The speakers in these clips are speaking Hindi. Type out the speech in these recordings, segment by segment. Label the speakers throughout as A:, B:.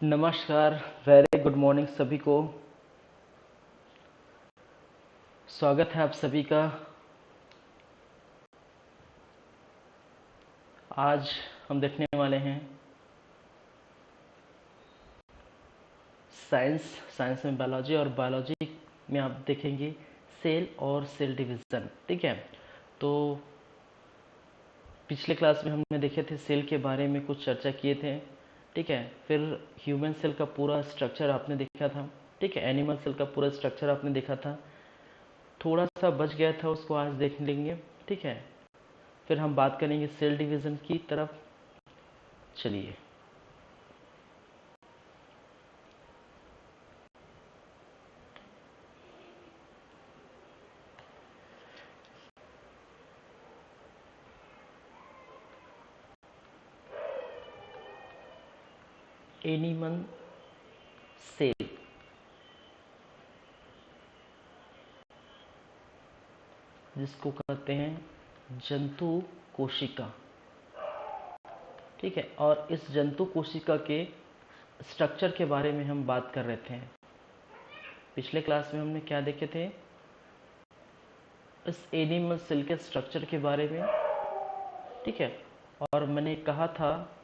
A: नमस्कार, वेरी गुड मॉर्निंग सभी को। स्वागत है आप सभी का। आज हम देखने वाले हैं साइंस में बायोलॉजी, और बायोलॉजी में आप देखेंगे सेल और सेल डिवीज़न। ठीक है, तो पिछले क्लास में हमने देखे थे सेल के बारे में, कुछ चर्चा किए थे। ठीक है, फिर ह्यूमन सेल का पूरा स्ट्रक्चर आपने देखा था। ठीक है, एनिमल सेल का पूरा स्ट्रक्चर आपने देखा था। थोड़ा सा बच गया था, उसको आज देख लेंगे। ठीक है, फिर हम बात करेंगे सेल डिवीज़न की तरफ। चलिए, एनिमल सेल जिसको कहते हैं जंतु कोशिका। ठीक है, और इस जंतु कोशिका के स्ट्रक्चर के बारे में हम बात कर रहे थे। पिछले क्लास में हमने क्या देखे थे? इस एनिमल सेल के स्ट्रक्चर के बारे में। ठीक है, और मैंने कहा था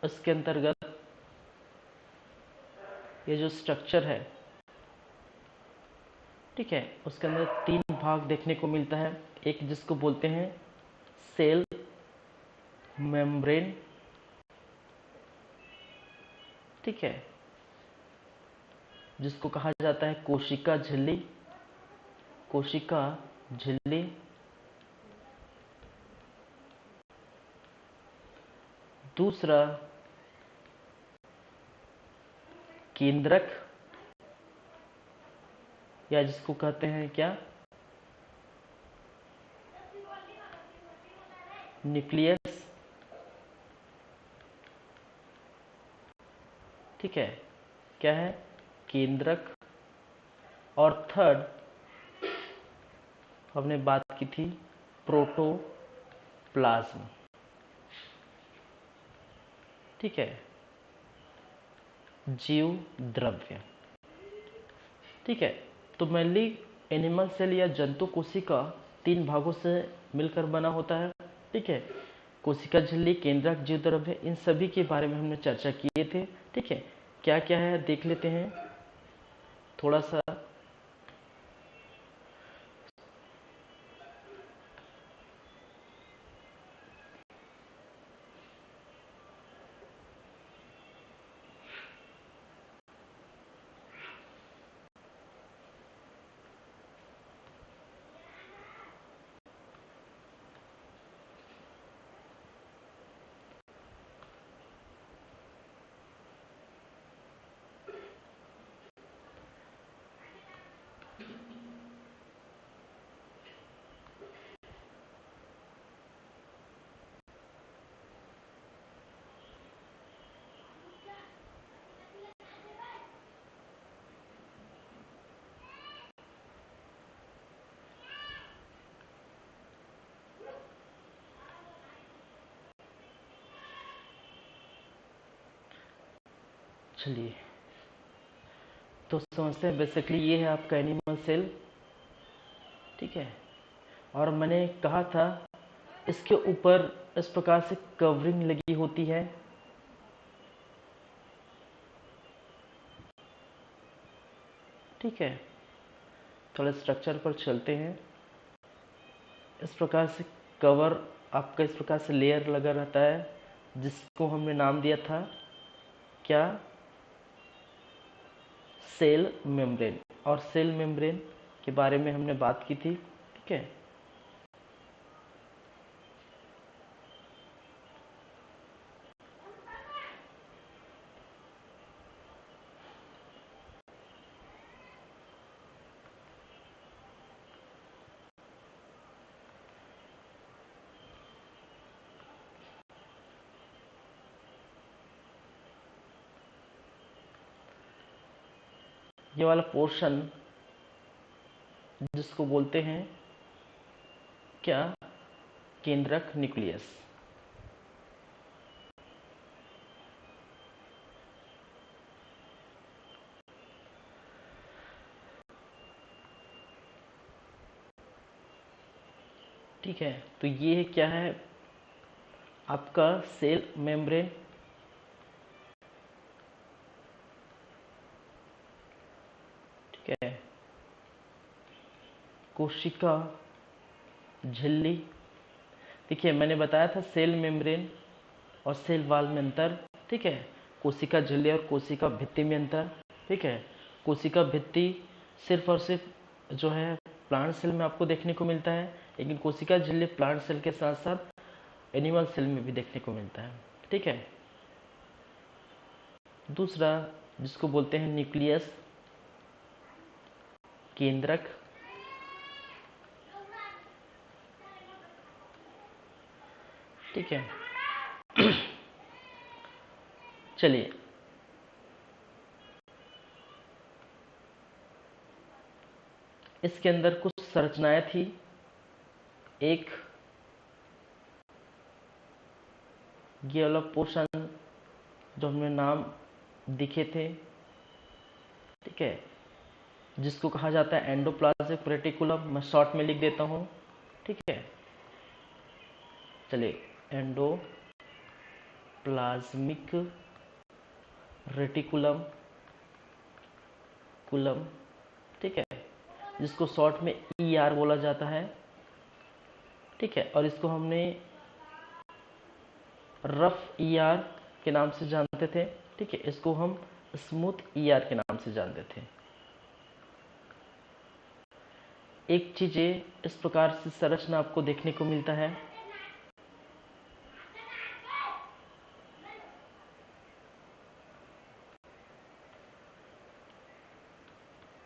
A: इसके अंतर्गत ये जो स्ट्रक्चर है, ठीक है, उसके अंदर 3 भाग देखने को मिलता है। एक जिसको बोलते हैं सेल मेम्ब्रेन। ठीक है, जिसको कहा जाता है कोशिका झिल्ली। कोशिका झिल्ली। दूसरा केंद्रक, या जिसको कहते हैं क्या, न्यूक्लियस। ठीक है, क्या है? केंद्रक। और थर्ड हमने बात की थी प्रोटोप्लाज्म। ठीक है, जीव द्रव्य। ठीक है, तो मेनली एनिमल सेल या जंतु कोशिका 3 भागों से मिलकर बना होता है। ठीक है, कोशिका झिल्ली, केंद्रक, जीव द्रव्य, इन सभी के बारे में हमने चर्चा किए थे। ठीक है, क्या क्या है देख लेते हैं थोड़ा सा। चलिए, तो समझते हैं। बेसिकली ये है आपका एनिमल सेल। ठीक है, और मैंने कहा था इसके ऊपर इस प्रकार से कवरिंग लगी होती है। ठीक है, थोड़ा स्ट्रक्चर पर चलते हैं। इस प्रकार से कवर आपका इस प्रकार से लेयर लगा रहता है, जिसको हमने नाम दिया था क्या? Cell membrane. और सेल मेम्ब्रेन के बारे में हमने बात की थी। ठीक है, ये वाला पोर्शन जिसको बोलते हैं क्या? केंद्रक न्यूक्लियस। ठीक है, तो ये क्या है आपका सेल मेम्ब्रेन। ठीक है, कोशिका झिल्ली। देखिए मैंने बताया था सेल मेम्ब्रेन और सेल वॉल में अंतर। ठीक है, कोशिका झिल्ली और कोशिका भित्ति में अंतर। ठीक है, कोशिका भित्ति सिर्फ और सिर्फ जो है प्लांट सेल में आपको देखने को मिलता है, लेकिन कोशिका झिल्ली प्लांट सेल के साथ साथ एनिमल सेल में भी देखने को मिलता है। ठीक है, दूसरा जिसको बोलते हैं न्यूक्लियस, केंद्रक। ठीक है, चलिए इसके अंदर कुछ संरचनाएं थी। एक ये वाला पोर्शन जो हमने नाम दिखे थे, ठीक है, जिसको कहा जाता है एंडोप्लाज्मिक रेटिकुलम, मैं शॉर्ट में लिख देता हूँ। ठीक है, चलिए एंडोप्लाज्मिक रेटिकुलम कुलम, ठीक है, जिसको शॉर्ट में ER बोला जाता है। ठीक है, और इसको हमने रफ ER के नाम से जानते थे। ठीक है, इसको हम स्मूथ ER के नाम से जानते थे। एक चीजें इस प्रकार से संरचना आपको देखने को मिलता है।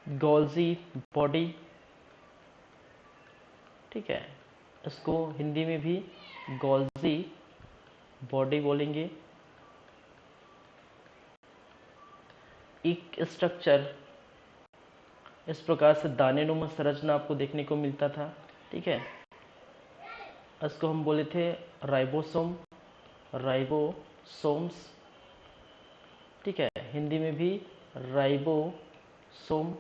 A: Golgi body. ठीक है, इसको हिंदी में भी गोल्जी बॉडी बोलेंगे। एक स्ट्रक्चर इस प्रकार से दानेनुमा संरचना आपको देखने को मिलता था। ठीक है, इसको हम बोले थे राइबोसोम, राइबोसोम्स। ठीक है, हिंदी में भी राइबोसोम।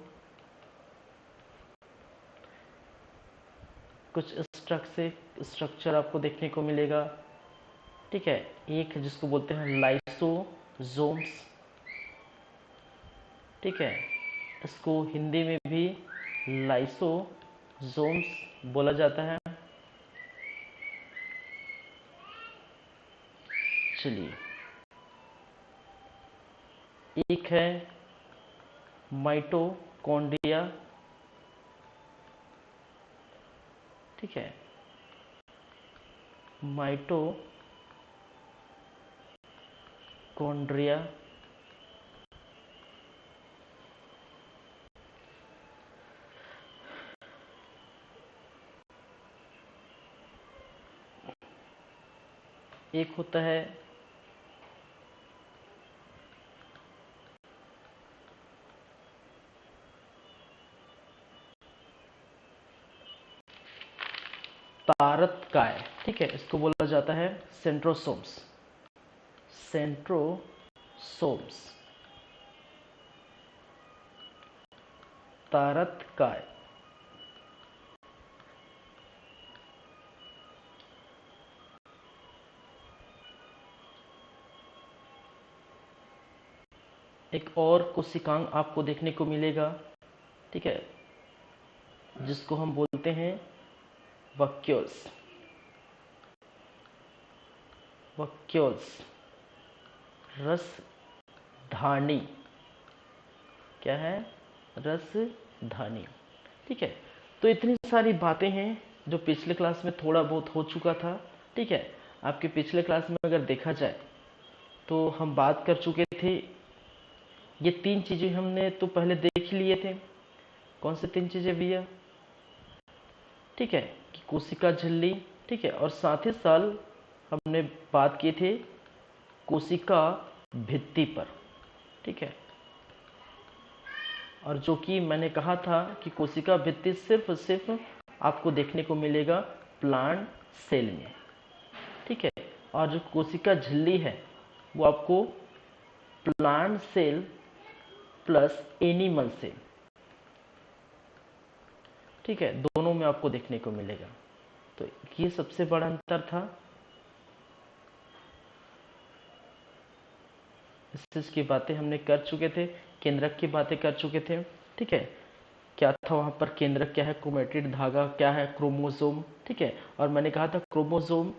A: कुछ स्ट्रक्चर आपको देखने को मिलेगा। ठीक है, एक जिसको बोलते हैं लाइसोसोम्स। ठीक है, इसको हिंदी में भी लाइसोसोम्स बोला जाता है। चलिए, एक है माइटोकॉन्ड्रिया। ठीक है, माइटोकॉन्ड्रिया एक होता है तारतकाय। ठीक है, इसको बोला जाता है सेंट्रोसोम्स। सेंट्रोसोम्स, तारतकाय। एक और कोशिकांग आपको देखने को मिलेगा। ठीक है, जिसको हम बोलते हैं वक्यूल्स। वक्यूल्स रसधानी। क्या है? रसधानी। ठीक है, तो इतनी सारी बातें हैं जो पिछले क्लास में थोड़ा बहुत हो चुका था। ठीक है, आपके पिछले क्लास में अगर देखा जाए तो हम बात कर चुके थे। ये तीन चीजें हमने तो पहले देख ही लिए थे। कौन से तीन चीजें भैया? ठीक है, कि कोशिका झिल्ली। ठीक है, और साथ ही साथ हमने बात की थी कोशिका भित्ति पर। ठीक है, और जो कि मैंने कहा था कि कोशिका भित्ति सिर्फ और सिर्फ आपको देखने को मिलेगा प्लांट सेल में। ठीक है, और जो कोशिका झिल्ली है वो आपको plant cell plus animal cell, ठीक है, दोनों में आपको देखने को मिलेगा। तो ये सबसे बड़ा अंतर था। इस चीज़ की बातें हमने कर चुके थे, केंद्रक की बातें कर चुके थे। ठीक है, क्या था वहाँ पर, केंद्रक क्या है, क्रोमेटिड धागा क्या है, क्रोमोसोम। ठीक है, और मैंने कहा था क्रोमोसोम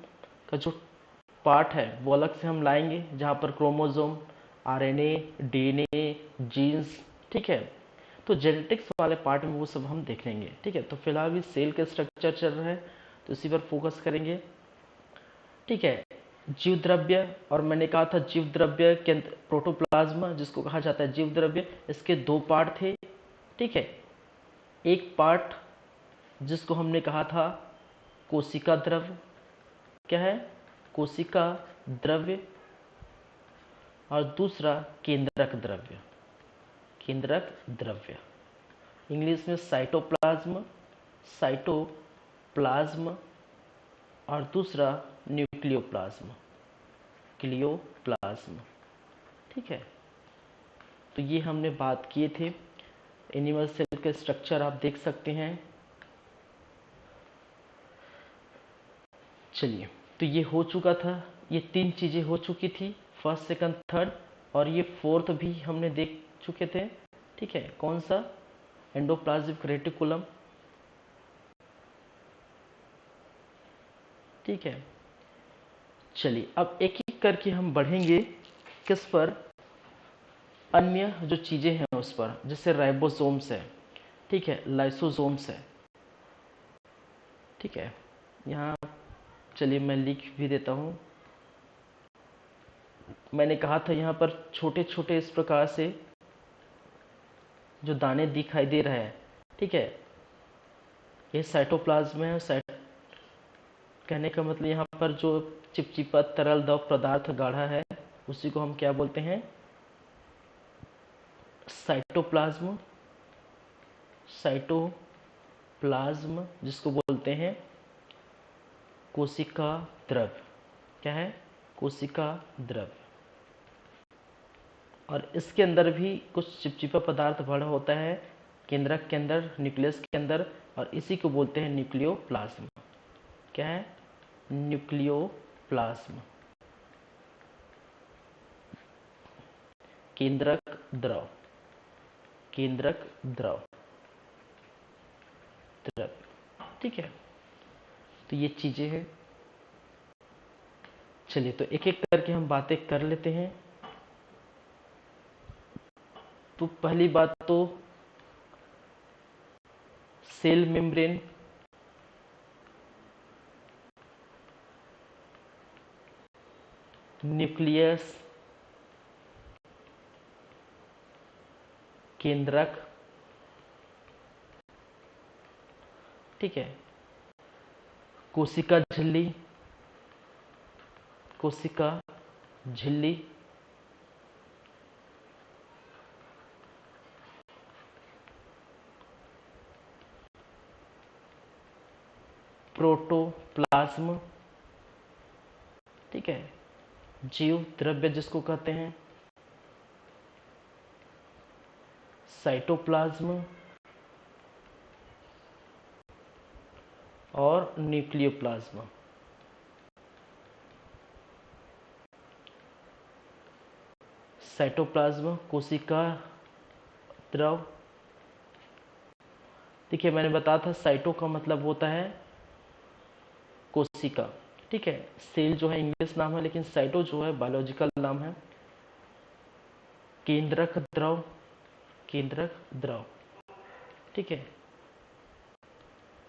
A: का जो पार्ट है वो अलग से हम लाएंगे, जहाँ पर क्रोमोसोम, आरएनए, डीएनए, जीन्स। ठीक है, तो जेनेटिक्स वाले पार्ट में वो सब हम देख लेंगे। ठीक है, तो फिलहाल भी सेल का स्ट्रक्चर चल रहा है तो इसी पर फोकस करेंगे। ठीक है, जीव द्रव्य, और मैंने कहा था जीव द्रव्य के प्रोटोप्लाज्मा जिसको कहा जाता है जीव द्रव्य, इसके दो पार्ट थे। ठीक है, एक पार्ट जिसको हमने कहा था कोशिका द्रव्य, क्या है, कोशिका द्रव्य, और दूसरा केंद्रक द्रव्य, केंद्रक द्रव्य, इंग्लिश में साइटोप्लाज्म, साइटोप्लाज्म, और दूसरा न्यूक्लियोप्लाज्म, क्लियोप्लाज्म। ठीक है, तो ये हमने बात किए थे। एनिमल सेल के स्ट्रक्चर आप देख सकते हैं। चलिए, तो ये हो चुका था, ये तीन चीज़ें हो चुकी थी, फर्स्ट सेकंड थर्ड, और ये फोर्थ भी हमने देख चुके थे। ठीक है, कौन सा, एंडोप्लाज्मिक रेटिकुलम। ठीक है, चलिए अब एक एक करके हम बढ़ेंगे, किस पर, अन्य जो चीज़ें हैं उस पर, जैसे राइबोसोम्स है, ठीक है, लाइसोसोम्स है। ठीक है, यहाँ चलिए मैं लिख भी देता हूँ। मैंने कहा था यहाँ पर छोटे छोटे इस प्रकार से जो दाने दिखाई दे रहे हैं। ठीक है, ये साइटोप्लाज्म है। कहने का मतलब यहाँ पर जो चिपचिपा तरल द्रव पदार्थ गाढ़ा है उसी को हम क्या बोलते हैं, साइटोप्लाज्म। साइटोप्लाज्म जिसको बोलते हैं कोशिका द्रव्य, क्या है, कोशिका द्रव्य। और इसके अंदर भी कुछ चिपचिपा पदार्थ भरा होता है, केंद्रक के अंदर, न्यूक्लियस के अंदर, और इसी को बोलते हैं न्यूक्लियोप्लाज्म। क्या है, न्यूक्लियोप्लाज्म, केंद्रक द्रव, केंद्रक द्रव, द्रव। ठीक है, तो ये चीजें हैं। चलिए, तो एक एक करके हम बातें कर लेते हैं। तो पहली बात तो सेल मेम्ब्रेन, न्यूक्लियस, केंद्रक। ठीक है, कोशिका झिल्ली, कोशिका झिल्ली, प्रोटोप्लाज्म। ठीक है, जीव द्रव्य जिसको कहते हैं, साइटोप्लाज्म, और न्यूक्लियोप्लाज्म। साइटोप्लाज्म, कोशिका द्रव। देखिए, मैंने बताया था साइटो का मतलब होता है कोशिका। ठीक है, सेल जो है इंग्लिश नाम है, लेकिन साइटो जो है बायोलॉजिकल नाम है। केंद्रक द्रव, केंद्रक द्रव। ठीक है,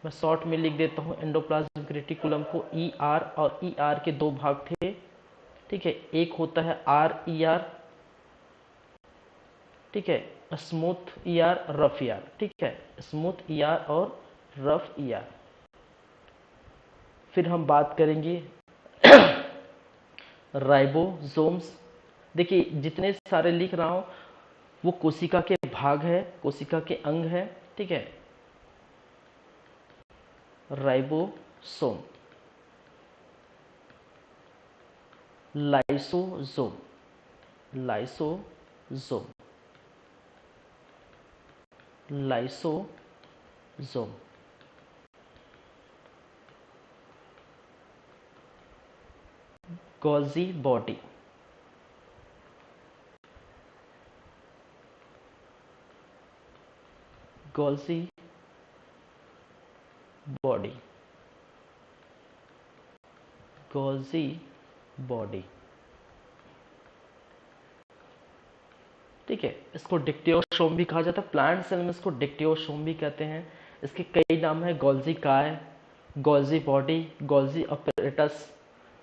A: मैं शॉर्ट में लिख देता हूँ, एंडोप्लाज्मिक रेटिकुलम को ई आर, और ई आर के दो भाग थे। ठीक है, एक होता है आर ई आर, ठीक है, smooth E R, rough E R. ठीक है, स्मूथ ई आर और रफ ई आर। फिर हम बात करेंगे राइबोसोम्स। देखिए, जितने सारे लिख रहा हूँ वो कोशिका के भाग है, कोशिका के अंग है। ठीक है, ribosome, lysosome, lysosome, lysosome, gauzy body, gauzy body, gauzy body. ठीक है, इसको डिक्टियोसोम भी कहा जाता है, प्लांट सेल में इसको डिक्टियोसोम भी कहते हैं। इसके कई नाम है, गोल्जी काय, गोल्जी बॉडी, गोल्जी अपरेटस,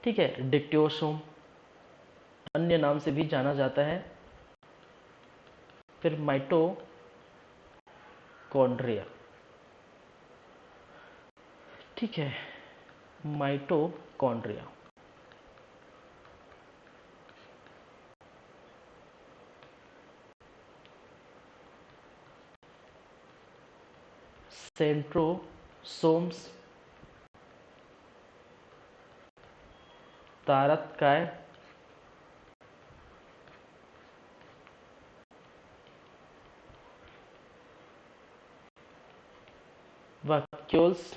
A: ठीक है, डिक्टियोसोम अन्य नाम से भी जाना जाता है। फिर माइटोकॉन्ड्रिया, ठीक है, माइटोकॉन्ड्रिया। सेंट्रोसोम्स, तारककाय, वैक्यूल्स,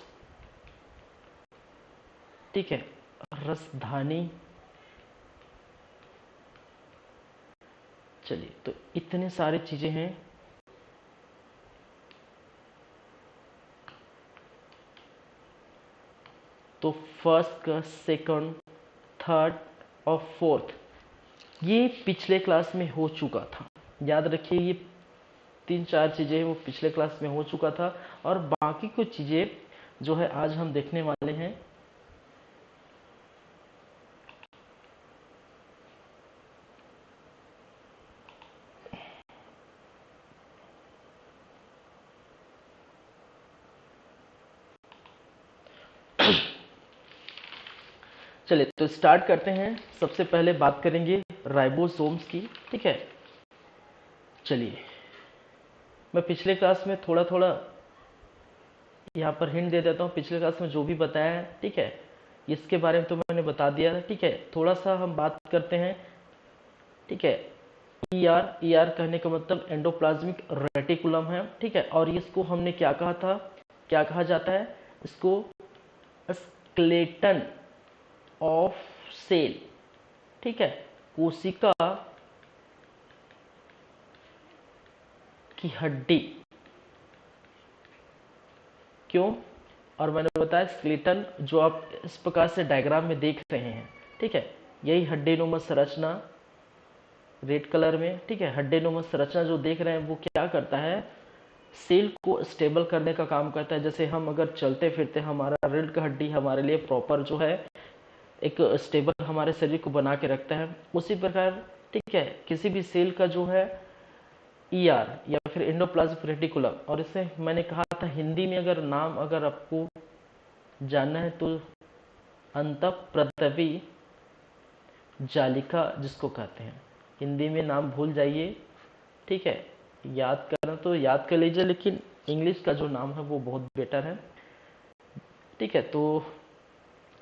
A: ठीक है, रसधानी। चलिए, तो इतने सारी चीजें हैं। तो फर्स्ट, सेकंड, थर्ड और फोर्थ ये पिछले क्लास में हो चुका था। याद रखिए, ये 3-4 चीजें वो पिछले क्लास में हो चुका था, और बाकी कुछ चीजें जो है आज हम देखने वाले हैं। चलिए, तो स्टार्ट करते हैं। सबसे पहले बात करेंगे राइबोसोम्स की, ठीक है। चलिए, मैं पिछले क्लास में थोड़ा थोड़ा यहाँ पर हिंट दे देता हूँ। पिछले क्लास में जो भी बताया है, ठीक है, इसके बारे में तो मैंने बता दिया है, ठीक है। थोड़ा सा हम बात करते हैं, ठीक है। ईआर कहने का मतलब एंडोप्लाज्मिक रेटिकुलम है, ठीक है। और इसको हमने क्या कहा था, क्या कहा जाता है इसको, स्केलेटन ऑफ सेल, ठीक है, कोशिका की हड्डी। क्यों? और मैंने बताया स्केलेटन जो आप इस प्रकार से डायग्राम में देख रहे हैं, ठीक है, यही हड्डीनुमा संरचना रेड कलर में, ठीक है, हड्डीनुमा संरचना जो देख रहे हैं वो क्या करता है, सेल को स्टेबल करने का काम करता है। जैसे हम अगर चलते फिरते, हमारा रीढ़ का हड्डी हमारे लिए प्रॉपर जो है एक स्टेबल हमारे शरीर को बना के रखता है, उसी प्रकार, ठीक है, किसी भी सेल का जो है ईआर या फिर एंडोप्लाज्मिक रेटिकुलम। और इसे मैंने कहा था हिंदी में अगर नाम अगर आपको जानना है तो अंतःप्रतवी जालिका जिसको कहते हैं, हिंदी में नाम भूल जाइए, ठीक है, याद करना तो याद कर लीजिए, लेकिन इंग्लिश का जो नाम है वो बहुत बेटर है, ठीक है, तो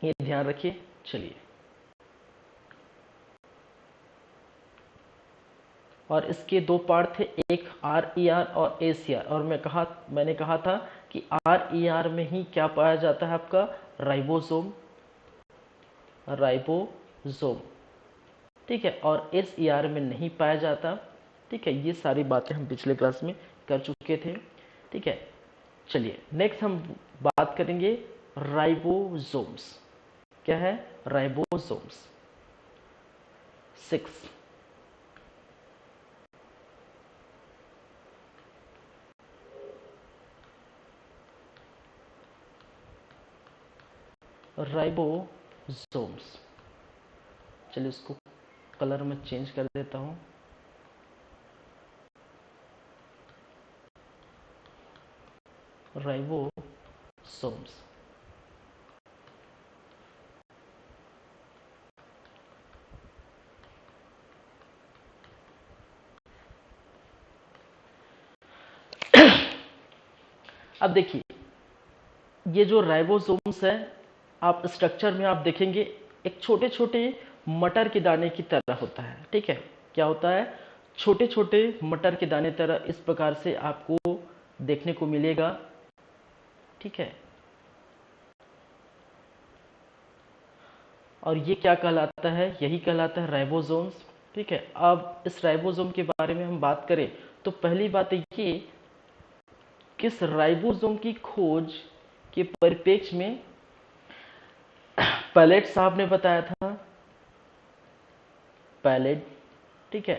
A: ये ध्यान रखिए। चलिए, और इसके दो पार्ट थे, एक आर ई आर और ए सी आर। और मैंने कहा था कि आर ई आर में ही क्या पाया जाता है आपका, राइबोसोम, राइबोसोम, ठीक है, और एस ई आर में नहीं पाया जाता, ठीक है। ये सारी बातें हम पिछले क्लास में कर चुके थे, ठीक है। चलिए, नेक्स्ट हम बात करेंगे राइबोसोम्स। क्या है? राइबोसोम्स। 6, राइबोसोम्स। चलिए, इसको कलर में चेंज कर देता हूँ। राइबोसोम्स, अब देखिए, ये जो राइबोसोम्स है, आप स्ट्रक्चर में आप देखेंगे एक छोटे छोटे मटर के दाने की तरह होता है, ठीक है। क्या होता है? छोटे छोटे मटर के दाने तरह इस प्रकार से आपको देखने को मिलेगा, ठीक है। और ये क्या कहलाता है, यही कहलाता है राइबोसोम्स। ठीक है, अब इस राइबोसोम के बारे में हम बात करें तो पहली बात ये, किस राइबोसोम की खोज के परिप्रेक्ष्य में पैलेट साहब ने बताया था, पैलेट, ठीक है,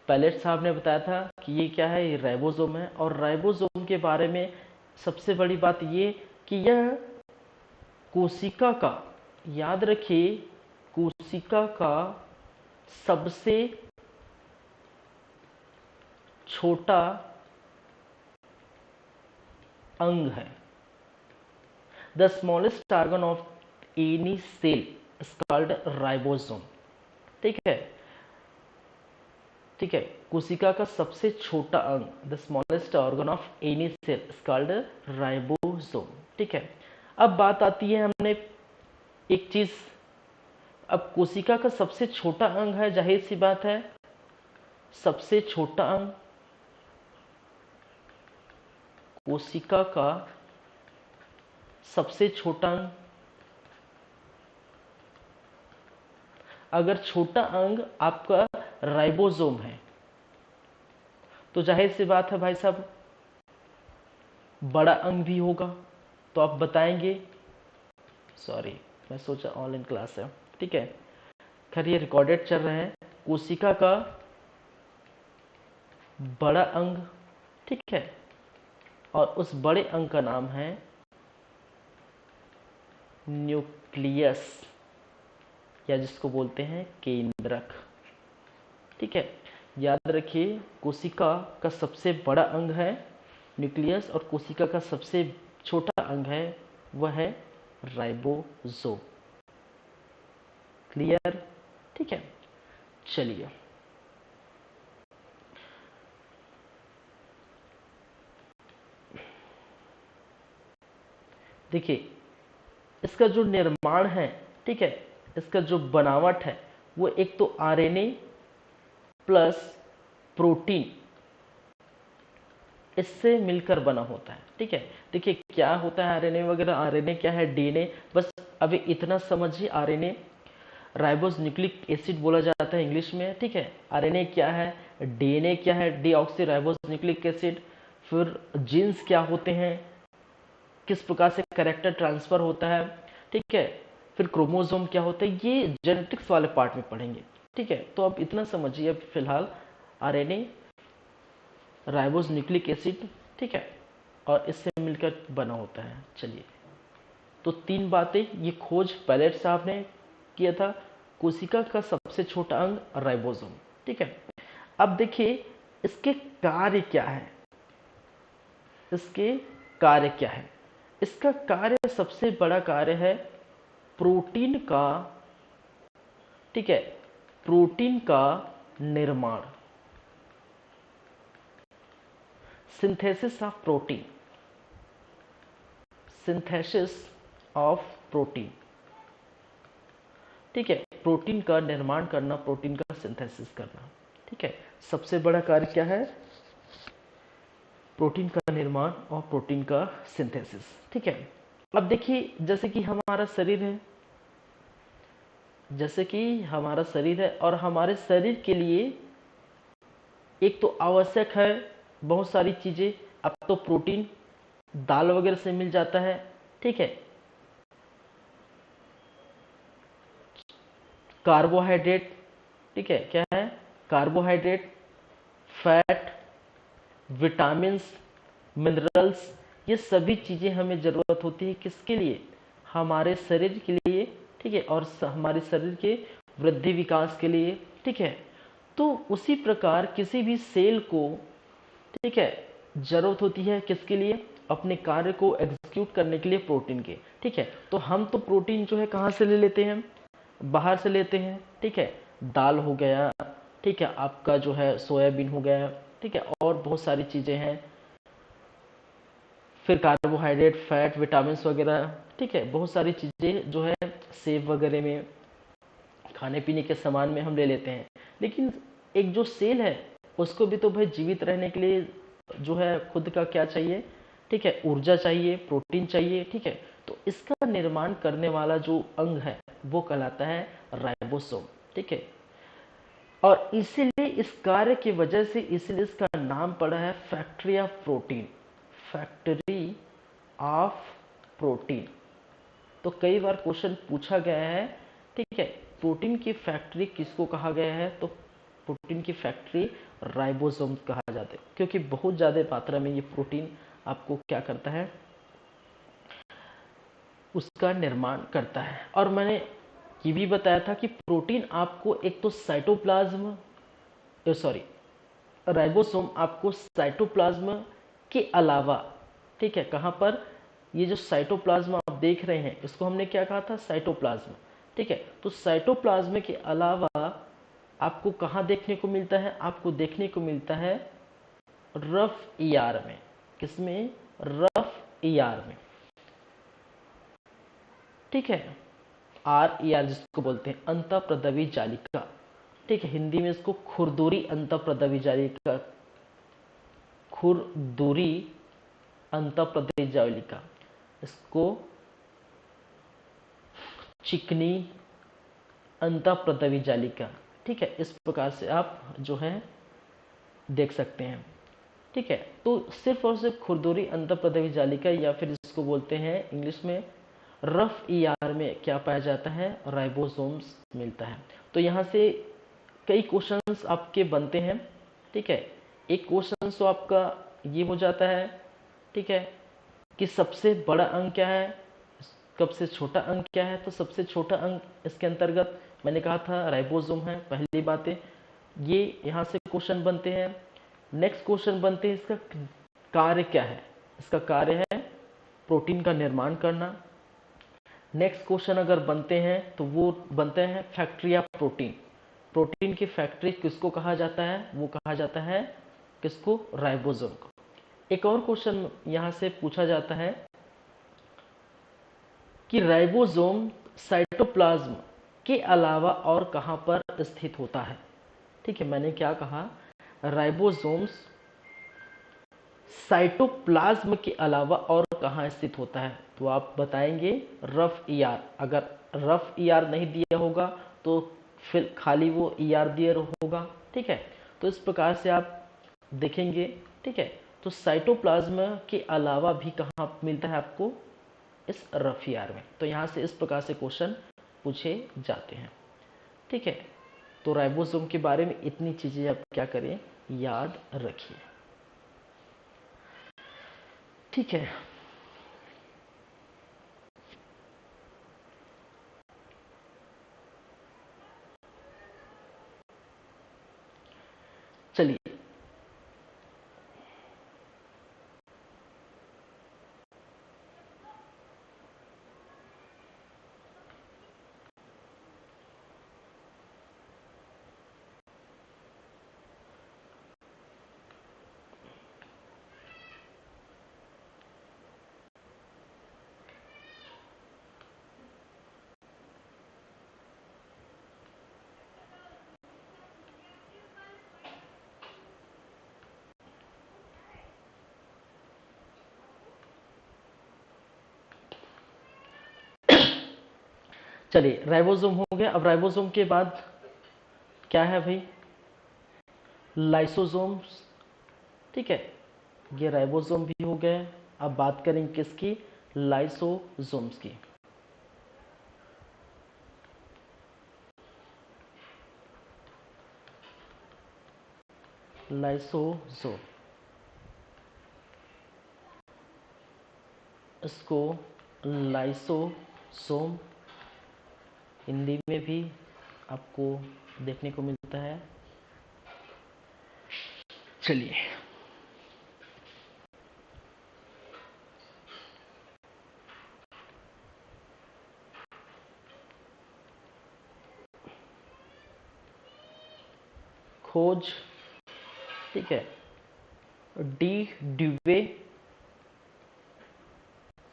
A: पैलेट साहब ने बताया था कि ये क्या है, ये राइबोसोम है। और राइबोसोम के बारे में सबसे बड़ी बात ये कि यह कोशिका का, याद रखिए, कोशिका का सबसे छोटा अंग है। The smallest organ of any cell is called ribosome. ठीक है, ठीक है, कोशिका का सबसे छोटा अंग, the smallest organ of any cell is called ribosome. ठीक है, अब बात आती है, हमने एक चीज, अब कोशिका का सबसे छोटा अंग है, जाहिर सी बात है, सबसे छोटा अंग, कोशिका का सबसे छोटा अंग, अगर छोटा अंग आपका राइबोसोम है तो जाहिर सी बात है भाई साहब बड़ा अंग भी होगा। तो आप बताएंगे, सॉरी मैं सोचा ऑनलाइन क्लास है, ठीक है, खैर ये रिकॉर्डेड चल रहे हैं, कोशिका का बड़ा अंग, ठीक है, और उस बड़े अंग का नाम है न्यूक्लियस, या जिसको बोलते हैं केंद्रक। ठीक है, याद रखिए, कोशिका का सबसे बड़ा अंग है न्यूक्लियस और कोशिका का सबसे छोटा अंग है वह है राइबोसोम। क्लियर? ठीक है, चलिए देखिए, इसका जो निर्माण है, ठीक है, इसका जो बनावट है वो एक तो आरएनए प्लस प्रोटीन, इससे मिलकर बना होता है। ठीक है, देखिए क्या होता है आरएनए वगैरह, आरएनए क्या है, डीएनए, बस अभी इतना समझिए, आरएनए राइबोस न्यूक्लिक एसिड बोला जाता है इंग्लिश में। ठीक है, आरएनए क्या है, डीएनए क्या है, डीऑक्सी राइबोस न्यूक्लिक एसिड, फिर जीन्स क्या होते हैं, किस प्रकार से कैरेक्टर ट्रांसफर होता है, ठीक है, फिर क्रोमोसोम क्या होता है, ये जेनेटिक्स वाले पार्ट में पढ़ेंगे। ठीक है, तो अब इतना समझिए, अब फिलहाल आरएनए राइबोस न्यूक्लिक एसिड, ठीक है, और इससे मिलकर बना होता है। चलिए, तो तीन बातें, ये खोज पैलेट साहब ने किया था, कोशिका का सबसे छोटा अंग राइबोसोम। ठीक है, अब देखिए इसके कार्य क्या है, इसके कार्य क्या है, इसका कार्य, सबसे बड़ा कार्य है प्रोटीन का, ठीक है, प्रोटीन का निर्माण, synthesis of protein, synthesis of protein. ठीक है, प्रोटीन का निर्माण करना, प्रोटीन का सिंथेसिस करना। ठीक है, सबसे बड़ा कार्य क्या है, प्रोटीन का निर्माण और प्रोटीन का सिंथेसिस। ठीक है, अब देखिए जैसे कि हमारा शरीर है, जैसे कि हमारा शरीर है, और हमारे शरीर के लिए एक तो आवश्यक है बहुत सारी चीजें, अब तो प्रोटीन दाल वगैरह से मिल जाता है। ठीक है, कार्बोहाइड्रेट, ठीक है, क्या है, कार्बोहाइड्रेट, फैट, विटामिन्स, मिनरल्स, ये सभी चीजें हमें जरूरत होती है, किसके लिए, हमारे शरीर के लिए। ठीक है, और हमारे शरीर के वृद्धि विकास के लिए। ठीक है, तो उसी प्रकार किसी भी सेल को, ठीक है, जरूरत होती है किसके लिए, अपने कार्य को एग्जीक्यूट करने के लिए प्रोटीन के। ठीक है, तो हम तो प्रोटीन जो है कहाँ से ले लेते हैं, बाहर से लेते हैं। ठीक है, दाल हो गया, ठीक है, आपका जो है सोयाबीन हो गया, ठीक है, और बहुत सारी चीजें हैं, फिर कार्बोहाइड्रेट, फैट, विटामिन वगैरह। ठीक है, बहुत सारी चीजें जो है सेब वगैरह में, खाने पीने के सामान में हम ले लेते हैं। लेकिन एक जो सेल है उसको भी तो भाई जीवित रहने के लिए जो है खुद का क्या चाहिए, ठीक है, ऊर्जा चाहिए, प्रोटीन चाहिए। ठीक है, तो इसका निर्माण करने वाला जो अंग है, वो कहलाता है राइबोसोम। ठीक है, और इसीलिए इस कार्य की वजह से इसीलिए इसका नाम पड़ा है factory of protein, factory of protein. तो कई बार क्वेश्चन पूछा गया है, ठीक है, प्रोटीन की फैक्ट्री किसको कहा गया है, तो प्रोटीन की फैक्ट्री राइबोसोम कहा जाता है, क्योंकि बहुत ज़्यादा मात्रा में ये प्रोटीन आपको क्या करता है, उसका निर्माण करता है। और मैंने ये भी बताया था कि प्रोटीन आपको एक तो साइटोप्लाज्म, सॉरी, राइबोसोम आपको साइटोप्लाज्म के अलावा, ठीक है, कहाँ पर, ये जो साइटोप्लाज्म आप देख रहे हैं इसको हमने क्या कहा था, साइटोप्लाज्म। ठीक है, तो साइटोप्लाज्म के अलावा आपको कहाँ देखने को मिलता है, आपको देखने को मिलता है रफ ईआर में। किसमें, रफ ईआर में। ठीक है, आर ई आर जिसको बोलते हैं अंतःप्रदवी जालिका। ठीक है, हिंदी में इसको खुरदुरी अंतःप्रदवी जालिका, खुरदुरी अंतःप्रदवी जालिका, इसको चिकनी अंतःप्रदवी जालिका। ठीक है, इस प्रकार से आप जो है देख सकते हैं। ठीक है, तो सिर्फ और सिर्फ खुरदुरी अंतःप्रदवी जालिका, या फिर इसको बोलते हैं इंग्लिश में रफ ईआर में क्या पाया जाता है, राइबोसोम्स मिलता है। तो यहाँ से कई क्वेश्चंस आपके बनते हैं। ठीक है, एक क्वेश्चन तो आपका ये हो जाता है, ठीक है, कि सबसे बड़ा अंग क्या है, सबसे छोटा अंग क्या है। तो सबसे छोटा अंग इसके अंतर्गत मैंने कहा था राइबोसोम है, पहली बातें ये यहाँ से क्वेश्चन बनते हैं। नेक्स्ट क्वेश्चन बनते हैं इसका कार्य क्या है, इसका कार्य है प्रोटीन का निर्माण करना। नेक्स्ट क्वेश्चन अगर बनते हैं तो वो बनते हैं फैक्ट्री ऑफ प्रोटीन, प्रोटीन की फैक्ट्री किसको कहा जाता है, वो कहा जाता है किसको, राइबोसोम को। एक और क्वेश्चन यहाँ से पूछा जाता है कि राइबोसोम साइटोप्लाज्म के अलावा और कहाँ पर स्थित होता है। ठीक है, मैंने क्या कहा, राइबोसोम्स साइटोप्लाज्म के अलावा और कहाँ स्थित होता है, तो आप बताएंगे रफ ईआर। अगर रफ ईआर नहीं दिया होगा तो फिर खाली वो ईआर दिया होगा। ठीक है, तो इस प्रकार से आप देखेंगे। ठीक है, तो साइटोप्लाज्म के अलावा भी कहाँ मिलता है आपको, इस रफ ईआर में। तो यहाँ से इस प्रकार से क्वेश्चन पूछे जाते हैं। ठीक है, तो राइबोसोम के बारे में इतनी चीज़ें आप क्या करें, याद रखिए। ठीक है, चलिए चलिए, राइबोसोम हो गया। अब राइबोसोम के बाद क्या है भाई, लाइसोसोम्स। ठीक है, ये राइबोसोम भी हो गए। अब बात करेंगे किसकी, लाइसोसोम्स की। लाइसोसोम, इसको लाइसोसोम हिंदी में भी आपको देखने को मिलता है। चलिए, खोज, ठीक है, डी ड्यूवे,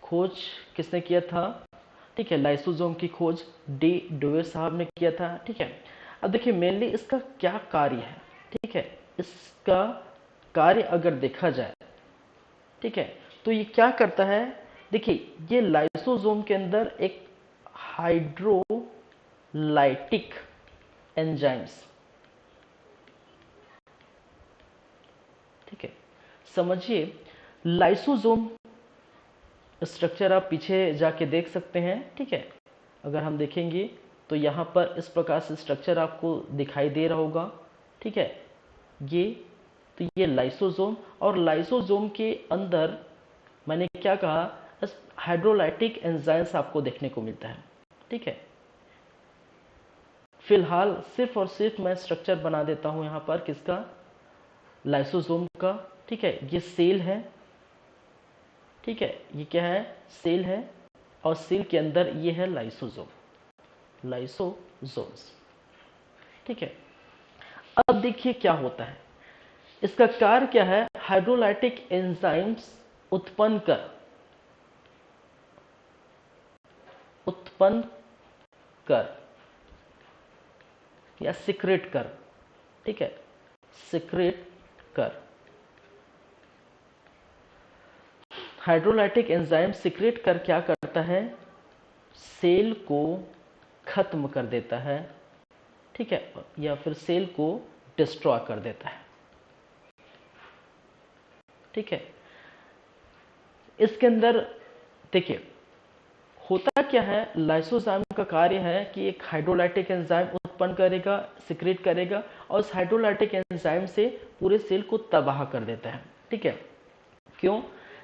A: खोज किसने किया था, ठीक है, लाइसोसोम की खोज डी ड्यूवे साहब ने किया था। ठीक है, अब देखिए मेनली इसका क्या कार्य है। ठीक है, इसका कार्य अगर देखा जाए, ठीक है, तो ये क्या करता है, देखिए ये लाइसोसोम के अंदर एक हाइड्रो हाइड्रोलाइटिक एंजाइम्स। ठीक है, समझिए लाइसोसोम स्ट्रक्चर आप पीछे जाके देख सकते हैं। ठीक है, अगर हम देखेंगे तो यहाँ पर इस प्रकार से स्ट्रक्चर आपको दिखाई दे रहा होगा। ठीक है, ये तो ये लाइसोसोम, और लाइसोसोम के अंदर मैंने क्या कहा, हाइड्रोलाइटिक एंजाइम्स आपको देखने को मिलता है। ठीक है, फिलहाल सिर्फ और सिर्फ मैं स्ट्रक्चर बना देता हूं यहाँ पर किसका, लाइसोसोम का। ठीक है, ये सेल है। ठीक है, ये क्या है, सेल है, और सेल के अंदर ये है लाइसोसोम, लाइसोसोम्स। ठीक है, अब देखिए क्या होता है, इसका कार्य क्या है, हाइड्रोलाइटिक एंजाइम्स उत्पन्न कर या सिक्रेट कर। ठीक है, सिक्रेट कर, हाइड्रोलाइटिक एंजाइम सिक्रेट कर क्या करता है, सेल को खत्म कर देता है। ठीक है, या फिर सेल को डिस्ट्रॉय कर देता है। ठीक है, इसके अंदर देखिए होता क्या है, लाइसोजाइम का कार्य है कि एक हाइड्रोलाइटिक एंजाइम उत्पन्न करेगा, सिक्रेट करेगा, और उस हाइड्रोलाइटिक एंजाइम से पूरे सेल को तबाह कर देता है। ठीक है, क्यों,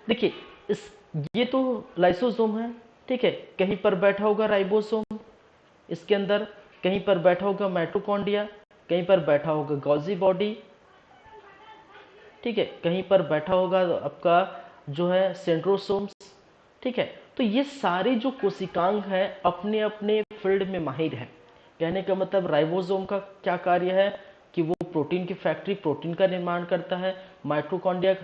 A: देखिए इस ये तो लाइसोसोम है। ठीक है, कहीं पर बैठा होगा राइबोसोम, इसके अंदर कहीं पर बैठा होगा माइटोकॉन्ड्रिया, कहीं पर बैठा होगा गॉल्गी बॉडी। ठीक है, कहीं पर बैठा होगा आपका जो है सेंट्रोसोम्स। ठीक है, तो ये सारे जो कोशिकांग हैं अपने अपने फील्ड में माहिर है। कहने का मतलब राइबोसोम का क्या कार्य है कि वो प्रोटीन की फैक्ट्री, प्रोटीन का निर्माण करता है। माइटोकॉन्ड्रिया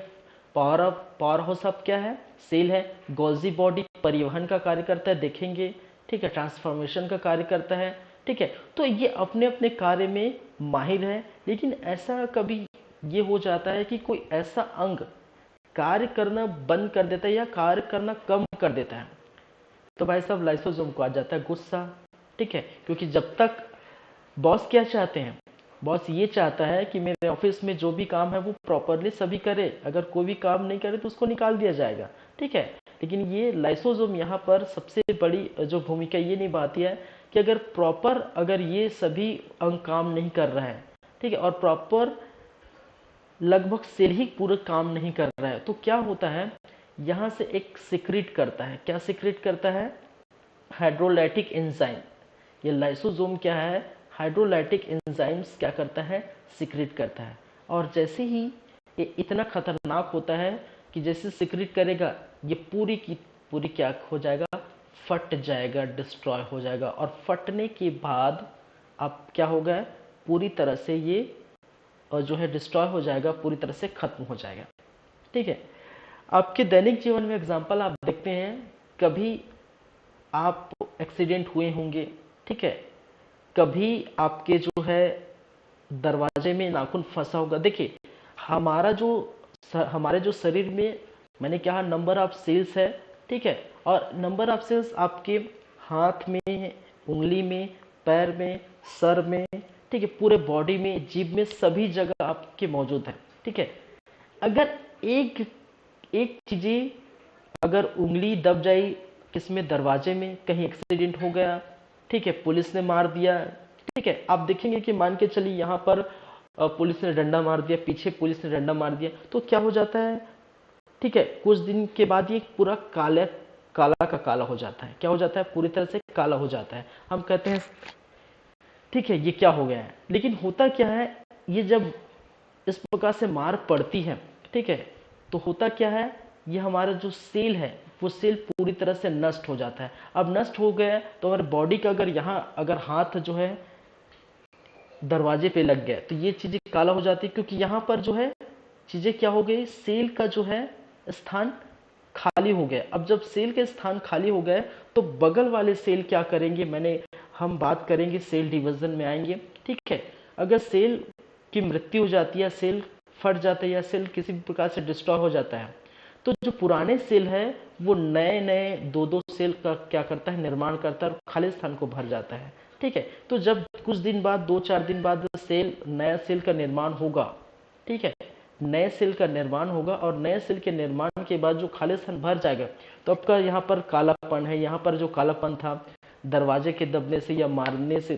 A: पावर हाउस अब क्या है, सेल है। गॉल्गी बॉडी परिवहन का कार्य करता है, देखेंगे। ठीक है, ट्रांसफॉर्मेशन का कार्य करता है। ठीक है, तो ये अपने अपने कार्य में माहिर है। लेकिन ऐसा कभी ये हो जाता है कि कोई ऐसा अंग कार्य करना बंद कर देता है या कार्य करना कम कर देता है, तो भाई साहब लाइसोसोम को आ जाता है गुस्सा। ठीक है, क्योंकि जब तक बॉस क्या चाहते हैं, बॉस ये चाहता है कि मेरे ऑफिस में जो भी काम है वो प्रॉपरली सभी करे, अगर कोई भी काम नहीं करे तो उसको निकाल दिया जाएगा। ठीक है, लेकिन ये लाइसोसोम यहाँ पर सबसे बड़ी जो भूमिका ये निभाती है कि अगर ये सभी अंग काम नहीं कर रहे हैं, ठीक है, और प्रॉपर लगभग सेल ही पूरा काम नहीं कर रहा है, तो क्या होता है, यहाँ से एक सिक्रेट करता है। क्या सिक्रेट करता है, हाइड्रोलाइटिक एंजाइम। ये लाइसोसोम क्या है, हाइड्रोलाइटिक एंजाइम्स क्या करता है, सिक्रेट करता है। और जैसे ही ये इतना खतरनाक होता है कि जैसे सिक्रेट करेगा, ये पूरी की पूरी क्या हो जाएगा, फट जाएगा, डिस्ट्रॉय हो जाएगा। और फटने के बाद अब क्या होगा, पूरी तरह से ये जो है डिस्ट्रॉय हो जाएगा, पूरी तरह से खत्म हो जाएगा। ठीक है, आपके दैनिक जीवन में एग्जाम्पल आप देखते हैं, कभी आप एक्सीडेंट हुए होंगे। ठीक है, कभी आपके जो है दरवाजे में नाखून फंसा होगा। देखिए हमारे जो शरीर में मैंने कहा नंबर ऑफ सेल्स है। ठीक है, और नंबर ऑफ सेल्स आपके हाथ में, उंगली में, पैर में, सर में, ठीक है, पूरे बॉडी में, जीभ में, सभी जगह आपके मौजूद है। ठीक है, अगर एक एक चीजें, अगर उंगली दब जाए किसमें, दरवाजे में, कहीं एक्सीडेंट हो गया, ठीक है, पुलिस ने मार दिया। ठीक है, आप देखेंगे कि मान के चलिए यहाँ पर पुलिस ने डंडा मार दिया, पीछे पुलिस ने डंडा मार दिया, तो क्या हो जाता है, ठीक है, कुछ दिन के बाद ये पूरा काला का काला हो जाता है। क्या हो जाता है, पूरी तरह से काला हो जाता है। हम कहते हैं ठीक है ये क्या हो गया है, लेकिन होता क्या है, ये जब इस प्रकार से मार पड़ती है, ठीक है, तो होता क्या है, ये हमारा जो सेल है वो सेल पूरी तरह से नष्ट हो जाता है। अब नष्ट हो गया तो हमारे बॉडी का अगर हाथ जो है दरवाजे पे लग गया तो ये चीजें काला हो जाती है, क्योंकि यहाँ पर जो है चीजें क्या हो गई, सेल का जो है स्थान खाली हो गया। अब जब सेल के स्थान खाली हो गए तो बगल वाले सेल क्या करेंगे, हम बात करेंगे सेल डिवीजन में आएंगे। ठीक है, अगर सेल की मृत्यु हो जाती है, सेल फट जाता है या सेल किसी भी प्रकार से डिस्ट्रॉय हो जाता है, तो जो पुराने सेल है वो नए नए दो दो सेल का क्या करता है, निर्माण करता है और खाली स्थान को भर जाता है। ठीक है, तो जब कुछ दिन बाद, 2-4 दिन बाद सेल, नया सेल का निर्माण होगा, ठीक है, नए सेल का निर्माण होगा और नए सेल के निर्माण के बाद जो खाली स्थान भर जाएगा, तो आपका यहाँ पर कालापन है, यहाँ पर जो कालापन था दरवाजे के दबने से या मारने से,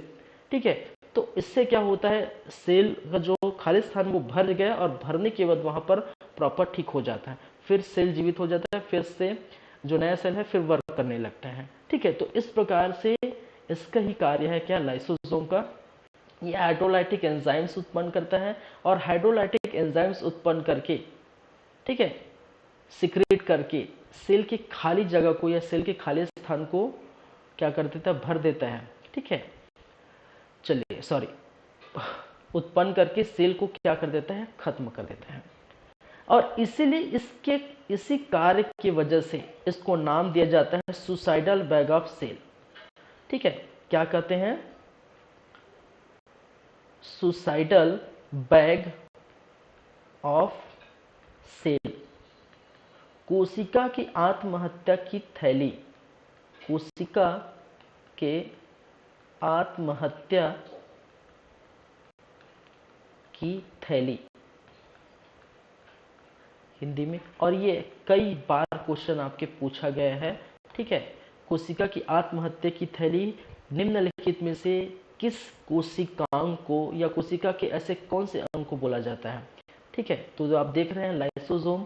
A: ठीक है, तो इससे क्या होता है, सेल का जो खाली स्थान वो भर गया और भरने के बाद वहां पर प्रॉपर ठीक हो जाता है, फिर सेल जीवित हो जाता है, फिर से जो नया सेल है फिर वर्क करने लगता है। ठीक है, तो इस प्रकार से इसका ही कार्य है क्या, लाइसोसोम का। ये हाइड्रोलाइटिक एंजाइम्स उत्पन्न करता है और हाइड्रोलाइटिक एंजाइम्स उत्पन्न करके, ठीक है, सिक्रेट करके सेल की खाली जगह को या सेल के खाली स्थान को क्या कर देता है, भर देता है। ठीक है, चलिए सॉरी, उत्पन्न करके सेल को क्या कर देता है, खत्म कर देता है। और इसीलिए इसके इसी कार्य की वजह से इसको नाम दिया जाता है सुसाइडल बैग ऑफ सेल। ठीक है, क्या कहते हैं, सुसाइडल बैग ऑफ सेल, कोशिका की आत्महत्या की थैली, कोशिका के आत्महत्या की थैली हिंदी में। और ये कई बार क्वेश्चन आपके पूछा गया है। ठीक है, कोशिका की आत्महत्या की थैली निम्नलिखित में से किस कोशिकांग को या कोशिका के ऐसे कौन से अंग को बोला जाता है। ठीक है, तो जो आप देख रहे हैं लाइसोसोम,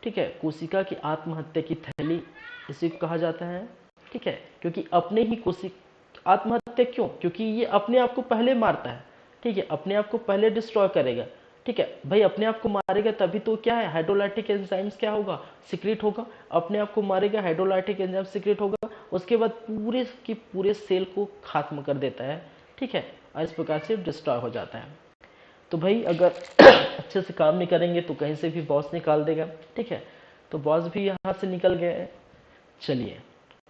A: ठीक है, कोशिका की आत्महत्या की थैली इसी को कहा जाता है। ठीक है, क्योंकि अपने ही कोशिका आत्महत्या क्यों, क्योंकि ये अपने आप को पहले मारता है। ठीक है, अपने आप को पहले डिस्ट्रॉय करेगा। ठीक है भाई, अपने आप को मारेगा तभी तो क्या है, हाइड्रोलाइटिक एंजाइम्स क्या होगा, सिक्रेट होगा। अपने आप को मारेगा, हाइड्रोलाइटिक एंजाइम सिक्रेट होगा, उसके बाद पूरे की पूरे सेल को खत्म कर देता है। ठीक है, और इस प्रकार से डिस्ट्रॉय हो जाता है। तो भाई अगर अच्छे से काम नहीं करेंगे तो कहीं से भी बॉस निकाल देगा। ठीक है, तो बॉस भी यहाँ से निकल गए। चलिए,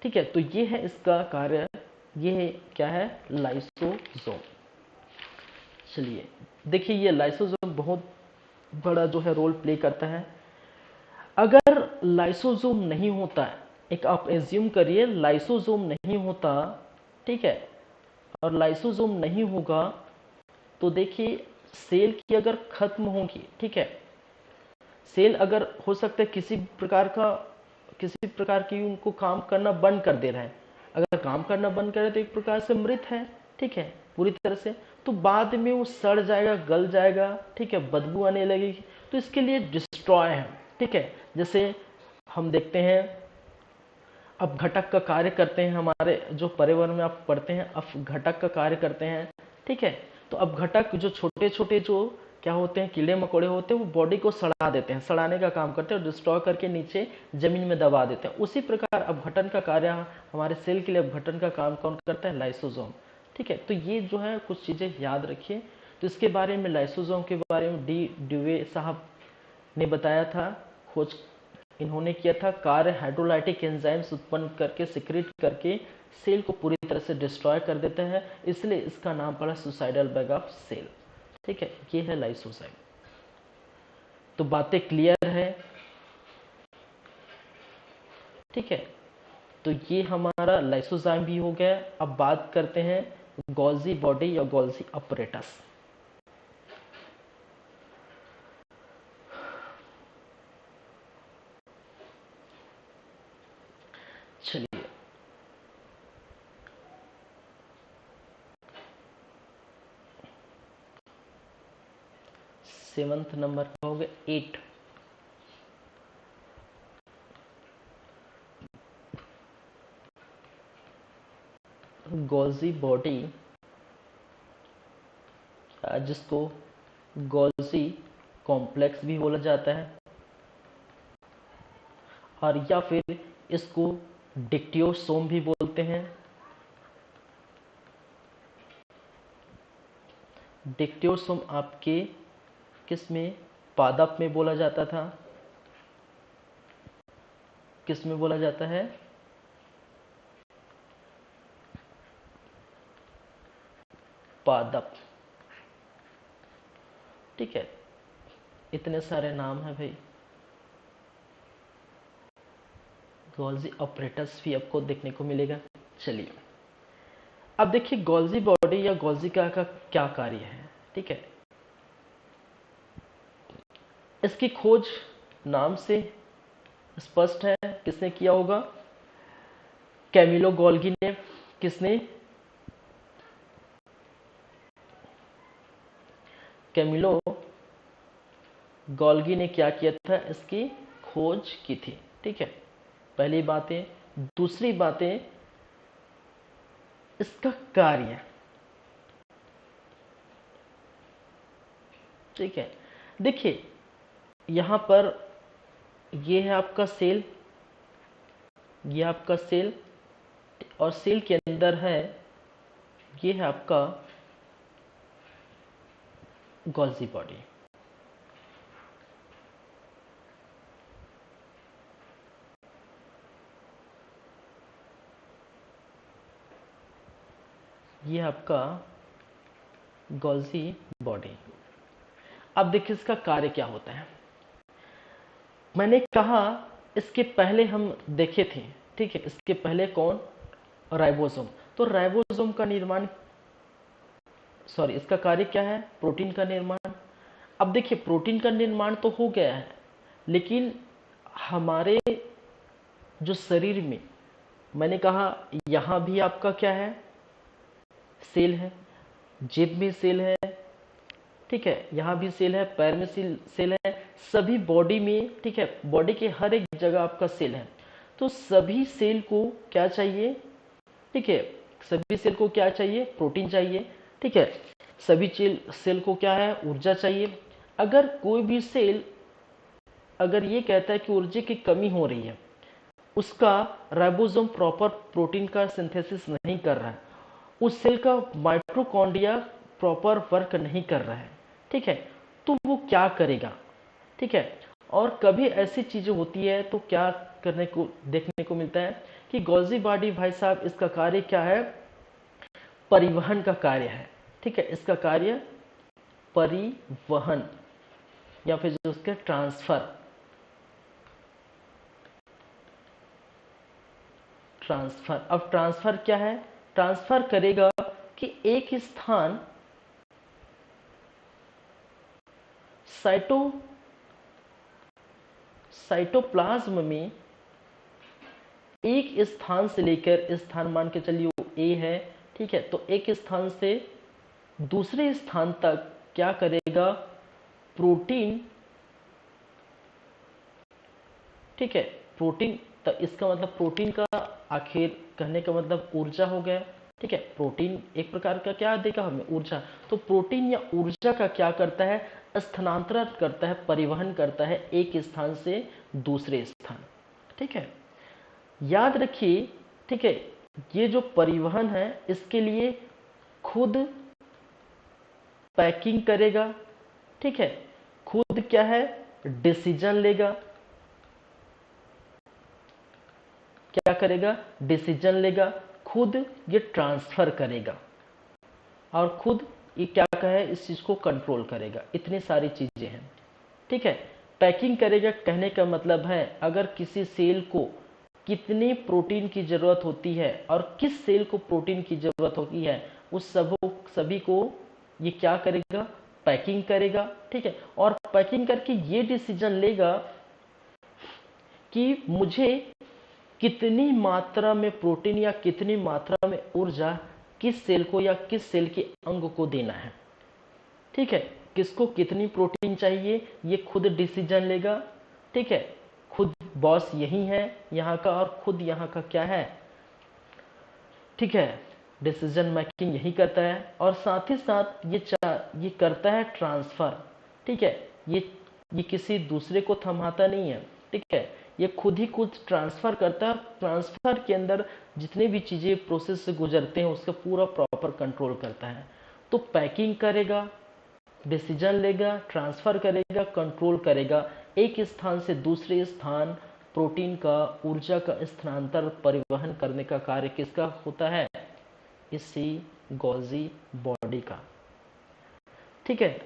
A: ठीक है, तो ये है इसका कार्य, ये है क्या है, लाइसोसोम। चलिए देखिए, ये लाइसोसोम बहुत बड़ा जो है रोल प्ले करता है। अगर लाइसोसोम नहीं होता, एक आप एज्यूम करिए लाइसोसोम नहीं होता, ठीक है, और लाइसोसोम नहीं होगा तो देखिए सेल की अगर खत्म होगी, ठीक है, सेल अगर हो सकता है किसी प्रकार की उनको काम करना बंद कर दे रहा है, अगर काम करना बंद करे तो एक प्रकार से मृत है। ठीक है, पूरी तरह से, तो बाद में वो सड़ जाएगा, गल जाएगा। ठीक है, बदबू आने लगेगी, तो इसके लिए डिस्ट्रॉय है। ठीक है, जैसे हम देखते हैं अपघटक का कार्य करते हैं, हमारे जो पर्यावरण में आप पढ़ते हैं अपघटक का कार्य करते हैं। ठीक है, तो अपघटक जो छोटे छोटे जो क्या होते हैं, कीड़े मकोड़े होते हैं, वो बॉडी को सड़ा देते हैं, सड़ाने का काम करते हैं और डिस्ट्रॉय करके नीचे जमीन में दबा देते हैं। उसी प्रकार अपघटन का कार्य हमारे सेल के लिए अपघटन का काम कौन करता है, लाइसोसोम। ठीक है, तो ये जो है कुछ चीजें याद रखिए। तो इसके बारे में, लाइसोसोम के बारे में डी ड्यूवे साहब ने बताया था, खोज इन्होंने किया था कार्य, हाइड्रोलाइटिक एंजाइम्स उत्पन्न करके सिक्रेट करके सेल को पूरी तरह से डिस्ट्रॉय कर देता है, इसलिए इसका नाम पड़ा सुसाइडल बैग ऑफ सेल। ठीक है, ये है लाइसोसोम। तो बातें क्लियर है। ठीक है, तो ये हमारा लाइसोसोम भी हो गया। अब बात करते हैं गोल्जी बॉडी या गोल्जी अपरेटस। चलिए, 7th नंबर का हो गया 8। गोल्जी बॉडी, जिसको गोल्जी कॉम्प्लेक्स भी बोला जाता है, और या फिर इसको डिक्टियोसोम भी बोलते हैं। डिक्टियोसोम आपके किस में, पादप में बोला जाता था, किस में बोला जाता है, पादप। ठीक है, इतने सारे नाम है भाई। गोल्जी ऑपरेटर्स भी आपको देखने को मिलेगा। चलिए अब देखिए गोल्जी बॉडी या गोल्जी का क्या कार्य है। ठीक है, इसकी खोज नाम से स्पष्ट है, किसने किया होगा? कैमिलो गोल्गी ने। किसने? कैमिलो गोल्गी ने क्या किया था? इसकी खोज की थी। ठीक है, पहली बातें। दूसरी बातें, इसका कार्य। ठीक है, देखिए यहां पर ये है आपका सेल, ये आपका सेल, और सेल के अंदर है, ये है आपका गोल्जी बॉडी। ये आपका गोल्जी बॉडी। अब देखिए इसका कार्य क्या होता है। मैंने कहा इसके पहले हम देखे थे। ठीक है, इसके पहले कौन? राइबोसोम। तो राइबोसोम का निर्माण, सॉरी, इसका कार्य क्या है? प्रोटीन का निर्माण। अब देखिए प्रोटीन का निर्माण तो हो गया है, लेकिन हमारे जो शरीर में, मैंने कहा यहां भी आपका क्या है? सेल है, जेब में सेल है। ठीक है, यहाँ भी सेल है, पैर में सेल है, सभी बॉडी में। ठीक है, बॉडी के हर एक जगह आपका सेल है। तो सभी सेल को क्या चाहिए? ठीक है, सभी सेल को क्या चाहिए? प्रोटीन चाहिए। ठीक है, सभी सेल को क्या है? ऊर्जा चाहिए। अगर कोई भी सेल अगर ये कहता है कि ऊर्जा की कमी हो रही है, उसका राइबोसोम प्रॉपर प्रोटीन का सिंथेसिस नहीं कर रहा है, उस सेल का माइटोकॉन्ड्रिया प्रॉपर वर्क नहीं कर रहा है। ठीक है, तो वो क्या करेगा? ठीक है, और कभी ऐसी चीजें होती है तो क्या करने को देखने को मिलता है कि गोल्जी बॉडी, भाई साहब, इसका कार्य क्या है? परिवहन का कार्य है। ठीक है, इसका कार्य परिवहन या फिर जो उसके ट्रांसफर ट्रांसफर अब ट्रांसफर क्या है? ट्रांसफर करेगा कि एक स्थान साइटोप्लाज्म में एक स्थान से लेकर, स्थान मान के चलिए वो ए है। ठीक है, तो एक स्थान से दूसरे स्थान तक क्या करेगा? प्रोटीन। ठीक है, प्रोटीन, तो इसका मतलब प्रोटीन का आखिर कहने का मतलब ऊर्जा हो गया। ठीक है, प्रोटीन एक प्रकार का क्या देगा हमें? ऊर्जा। तो प्रोटीन या ऊर्जा का क्या करता है? स्थानांतरण करता है, परिवहन करता है एक स्थान से दूसरे स्थान। ठीक है, याद रखिए। ठीक है, ये जो परिवहन है इसके लिए खुद पैकिंग करेगा। ठीक है, खुद क्या है? डिसीजन लेगा। क्या करेगा? डिसीजन लेगा। खुद ये ट्रांसफर करेगा और खुद ये क्या कहे? इस चीज को कंट्रोल करेगा। इतनी सारी चीजें हैं। ठीक है, पैकिंग करेगा कहने का मतलब है अगर किसी सेल को कितनी प्रोटीन की जरूरत होती है और किस सेल को प्रोटीन की जरूरत होती है, उस सभी को ये क्या करेगा? पैकिंग करेगा। ठीक है, और पैकिंग करके ये डिसीजन लेगा कि मुझे कितनी मात्रा में प्रोटीन या कितनी मात्रा में ऊर्जा किस सेल को या किस सेल के अंग को देना है। ठीक है, किसको कितनी प्रोटीन चाहिए ये खुद डिसीजन लेगा। ठीक है, खुद बॉस यही है यहाँ का, और खुद यहाँ का क्या है? ठीक है, डिसीजन मेकिंग यही करता है, और साथ ही साथ ये करता है ट्रांसफर। ठीक है, ये किसी दूसरे को थमाता नहीं है। ठीक है, ये खुद ही खुद ट्रांसफर करता है। ट्रांसफर के अंदर जितने भी चीजें प्रोसेस से गुजरते हैं उसका पूरा प्रॉपर कंट्रोल करता है। तो पैकिंग करेगा, डिसीजन लेगा, ट्रांसफर करेगा, कंट्रोल करेगा एक स्थान से दूसरे स्थान। प्रोटीन का, ऊर्जा का स्थानांतर, परिवहन करने का कार्य किसका होता है? इसी गोल्जी बॉडी का। ठीक है,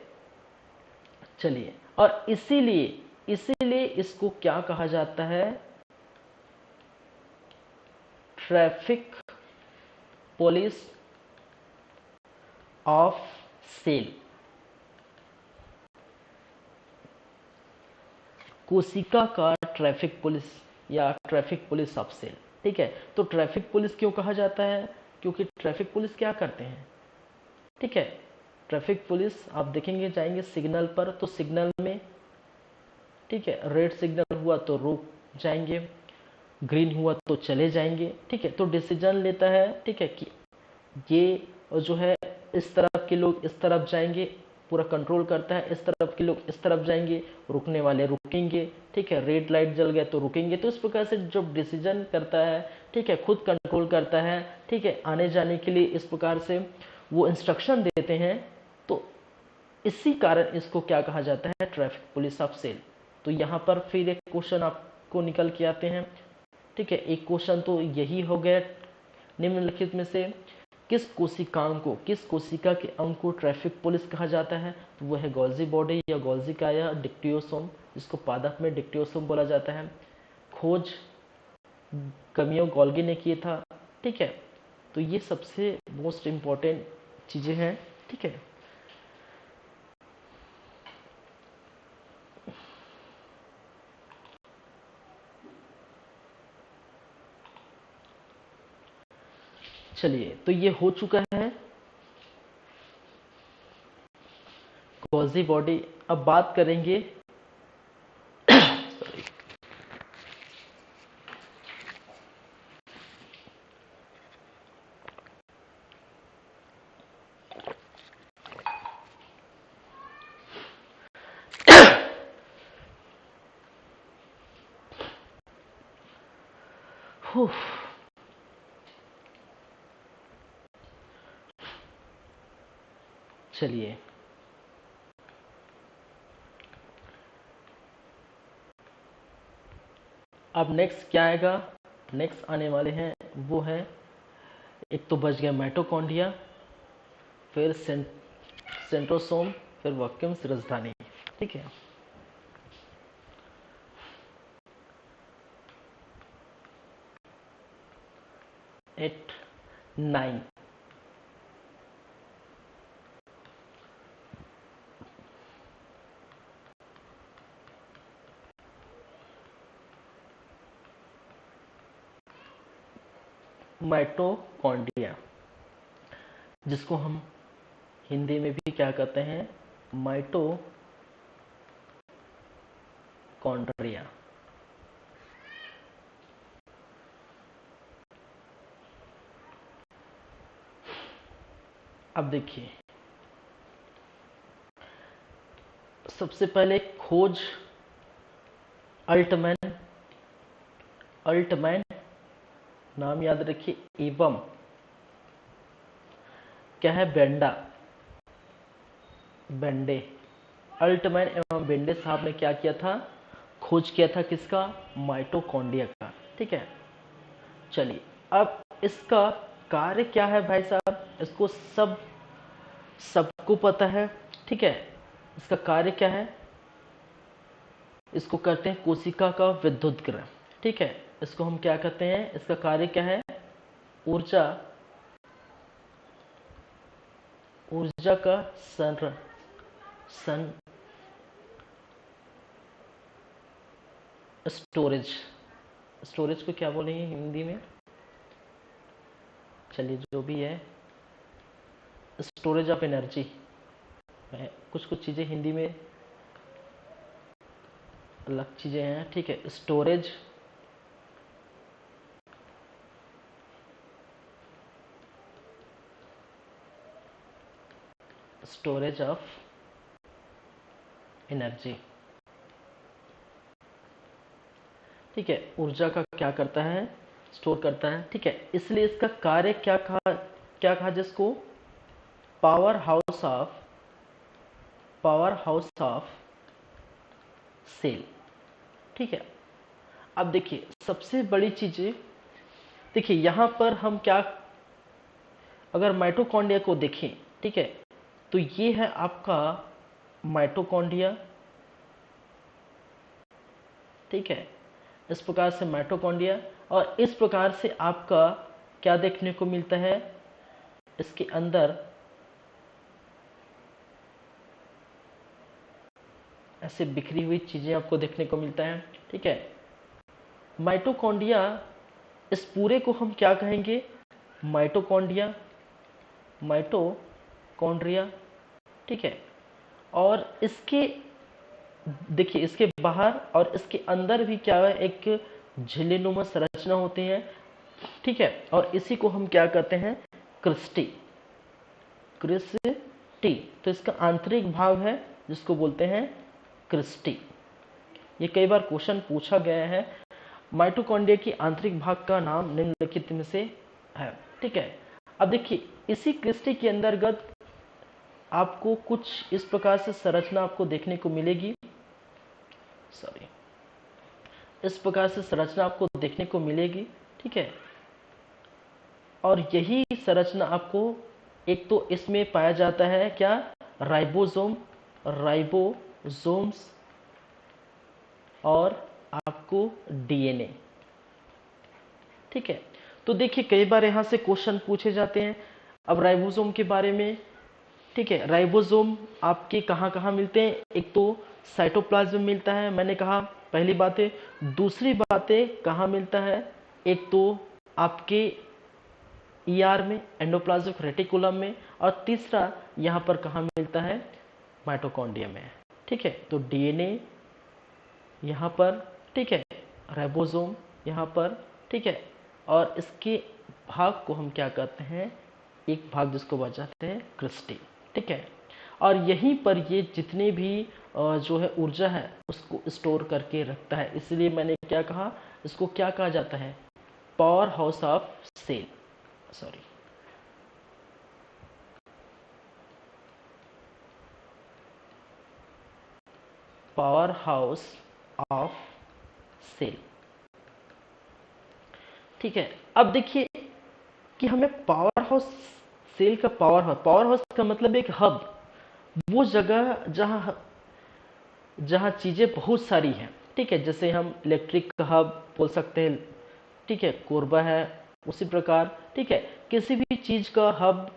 A: चलिए, और इसीलिए इसको क्या कहा जाता है? ट्रैफिक पुलिस ऑफ सेल, कोशिका का ट्रैफिक पुलिस या ट्रैफिक पुलिस ऑफ सेल। ठीक है, तो ट्रैफिक पुलिस क्यों कहा जाता है? क्योंकि ट्रैफिक पुलिस क्या करते हैं? ठीक है, ट्रैफिक पुलिस आप देखेंगे, जाएंगे सिग्नल पर तो सिग्नल में, ठीक है, रेड सिग्नल हुआ तो रुक जाएंगे, ग्रीन हुआ तो चले जाएंगे। ठीक है, तो डिसीजन लेता है, ठीक है, कि ये जो है इस तरफ के लोग इस तरफ जाएंगे, पूरा कंट्रोल करता है, इस तरफ के लोग इस तरफ जाएंगे, रुकने वाले रुकेंगे। ठीक है, रेड लाइट जल गया तो रुकेंगे। तो इस प्रकार से जो डिसीजन करता है, ठीक है, खुद कंट्रोल करता है, ठीक है, आने जाने के लिए इस प्रकार से वो इंस्ट्रक्शन देते हैं। तो इसी कारण इसको क्या कहा जाता है? Traffic police of cell. तो यहाँ पर फिर एक क्वेश्चन आपको निकल के आते हैं। ठीक है, एक क्वेश्चन तो यही हो गया निम्नलिखित में से किस कोशिकांग को, किस कोशिका के अंग को ट्रैफिक पुलिस कहा जाता है? तो वह है गोल्जी बॉडी या गोल्जी का या डिक्टियोसोम, जिसको पादप में डिक्टियोसोम बोला जाता है। खोज कमियो गोल्गी ने किया था। ठीक है, तो ये सबसे मोस्ट इम्पोर्टेंट चीजें हैं। ठीक है, चलिए, तो ये हो चुका है गोल्जी बॉडी। अब बात करेंगे चलिए, अब नेक्स्ट क्या आएगा? नेक्स्ट आने वाले हैं वो है, एक तो बच गया माइटोकॉन्ड्रिया, फिर सेंट्रोसोम, फिर वैक्यूम्स राजधानी। ठीक है, 8 9 माइटोकॉन्ड्रिया, जिसको हम हिंदी में भी क्या कहते हैं? माइटोकॉन्ड्रिया। अब देखिए, सबसे पहले खोज अल्टमैन, अल्टमैन नाम याद रखिए, एवं क्या है? बेंडा, बेंडे। अल्टमैन एवं बेंडे साहब ने क्या किया था? खोज किया था किसका? माइटोकॉन्ड्रिया का। ठीक है, चलिए, अब इसका कार्य क्या है भाई साहब? इसको सबको पता है। ठीक है, इसका कार्य क्या है? इसको करते हैं कोशिका का विद्युतग्रहण। ठीक है, इसको हम क्या कहते हैं? इसका कार्य क्या है? ऊर्जा, ऊर्जा का सन स्टोरेज, स्टोरेज को क्या बोलेंगे हिंदी में? चलिए, जो भी है, स्टोरेज ऑफ एनर्जी। कुछ कुछ चीज़ें हिंदी में अलग चीज़ें हैं। ठीक है, स्टोरेज, स्टोरेज ऑफ एनर्जी। ठीक है, ऊर्जा का क्या करता है? स्टोर करता है। ठीक है, इसलिए इसका कार्य क्या कहा जिसको? Power house of cell. ठीक है, अब देखिए, सबसे बड़ी चीजें, देखिए यहां पर हम क्या, अगर माइटोकॉन्ड्रिया को देखें, ठीक है, तो ये है आपका माइटोकॉन्ड्रिया। ठीक है, इस प्रकार से माइटोकॉन्ड्रिया, और इस प्रकार से आपका क्या देखने को मिलता है, इसके अंदर ऐसे बिखरी हुई चीजें आपको देखने को मिलता है। ठीक है, माइटोकॉन्ड्रिया, इस पूरे को हम क्या कहेंगे, माइटोकॉन्ड्रिया, माइटोकॉन्ड्रिया। ठीक है, और इसके देखिए इसके बाहर और इसके अंदर भी क्या है, एक झिल्लीनुमा संरचना होती है। ठीक है, और इसी को हम क्या कहते हैं, क्रिस्टी, क्रिस्टी। तो इसका आंतरिक भाग है जिसको बोलते हैं क्रिस्टी। ये कई बार क्वेश्चन पूछा गया है, माइटोकॉन्ड्रिया की आंतरिक भाग का नाम निम्नलिखित में से है। ठीक है, अब देखिए इसी क्रिस्टी के अंतर्गत आपको कुछ इस प्रकार से संरचना आपको देखने को मिलेगी, सॉरी, इस प्रकार से संरचना आपको देखने को मिलेगी। ठीक है, और यही संरचना आपको एक तो इसमें पाया जाता है क्या, राइबोसोम, राइबोसोम्स, और आपको डीएनए। ठीक है, तो देखिए कई बार यहां से क्वेश्चन पूछे जाते हैं अब राइबोसोम के बारे में। ठीक है, राइबोसोम आपके कहाँ कहाँ मिलते हैं, एक तो साइटोप्लाज्म में मिलता है, मैंने कहा पहली बात है। दूसरी बात है कहाँ मिलता है, एक तो आपके ईआर में, एंडोप्लाज्मिक रेटिकुलम में, और तीसरा यहाँ पर कहाँ मिलता है, माइटोकॉन्ड्रिया में। ठीक है, तो डीएनए यहाँ पर, ठीक है, राइबोसोम यहाँ पर। ठीक है, और इसके भाग को हम क्या कहते हैं, एक भाग जिसको बताते हैं क्रिस्टी। ठीक है, और यहीं पर ये जितने भी जो है ऊर्जा है उसको स्टोर करके रखता है, इसलिए मैंने क्या कहा, इसको क्या कहा जाता है, power house of cell, sorry, power house of cell. ठीक है, अब देखिए कि हमें पावर हाउस सेल का पावर हाउस का मतलब एक हब, वो जगह जहां जहां चीजें बहुत सारी हैं। ठीक है, जैसे हम इलेक्ट्रिक का हब बोल सकते हैं, ठीक है, कोरबा है, उसी प्रकार। ठीक है, किसी भी चीज का हब,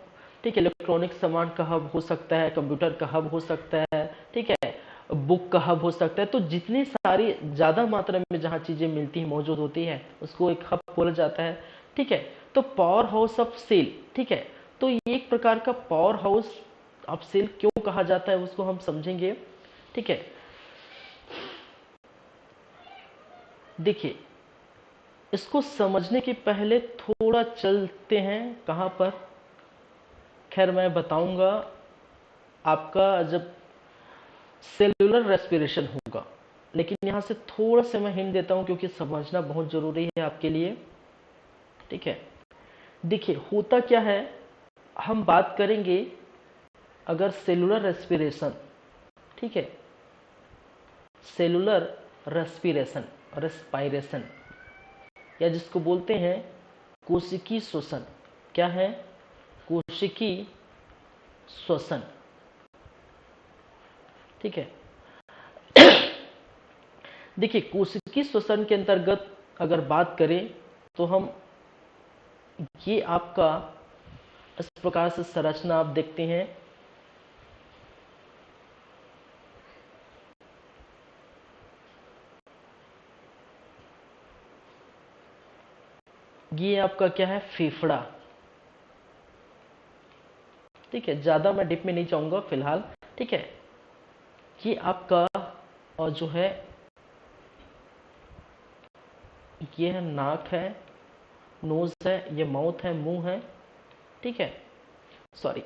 A: ठीक है, इलेक्ट्रॉनिक सामान का हब हो सकता है, कंप्यूटर का हब हो सकता है, ठीक है, बुक का हब हो सकता है। तो जितनी सारी ज्यादा मात्रा में जहाँ चीजें मिलती हैं, मौजूद होती है, उसको एक हब बोला जाता है। ठीक है, तो पावर हाउस ऑफ सेल, ठीक है, तो ये एक प्रकार का पावर हाउस ऑफ सेल क्यों कहा जाता है उसको हम समझेंगे। ठीक है, देखिए इसको समझने के पहले थोड़ा चलते हैं कहाँ पर, खैर मैं बताऊंगा आपका जब सेलुलर रेस्पिरेशन होगा, लेकिन यहाँ से थोड़ा सा मैं हिंट देता हूँ क्योंकि समझना बहुत जरूरी है आपके लिए। ठीक है, देखिए होता क्या है, हम बात करेंगे अगर सेलुलर रेस्पिरेशन, ठीक है, सेलुलर रेस्पिरेशन, रेस्पायरेशन, या जिसको बोलते हैं कोशिकी श्वसन, क्या है, कोशिकी श्वसन। ठीक है, देखिए कोशिकी श्वसन के अंतर्गत अगर बात करें तो हम ये आपका इस प्रकार से संरचना आप देखते हैं। ये आपका क्या है, फेफड़ा। ठीक है, ज्यादा मैं डिप में नहीं जाऊंगा फिलहाल। ठीक है, ये आपका और जो है ये है नाक है, नोज है, ये माउथ है, मुंह है। ठीक है, सॉरी,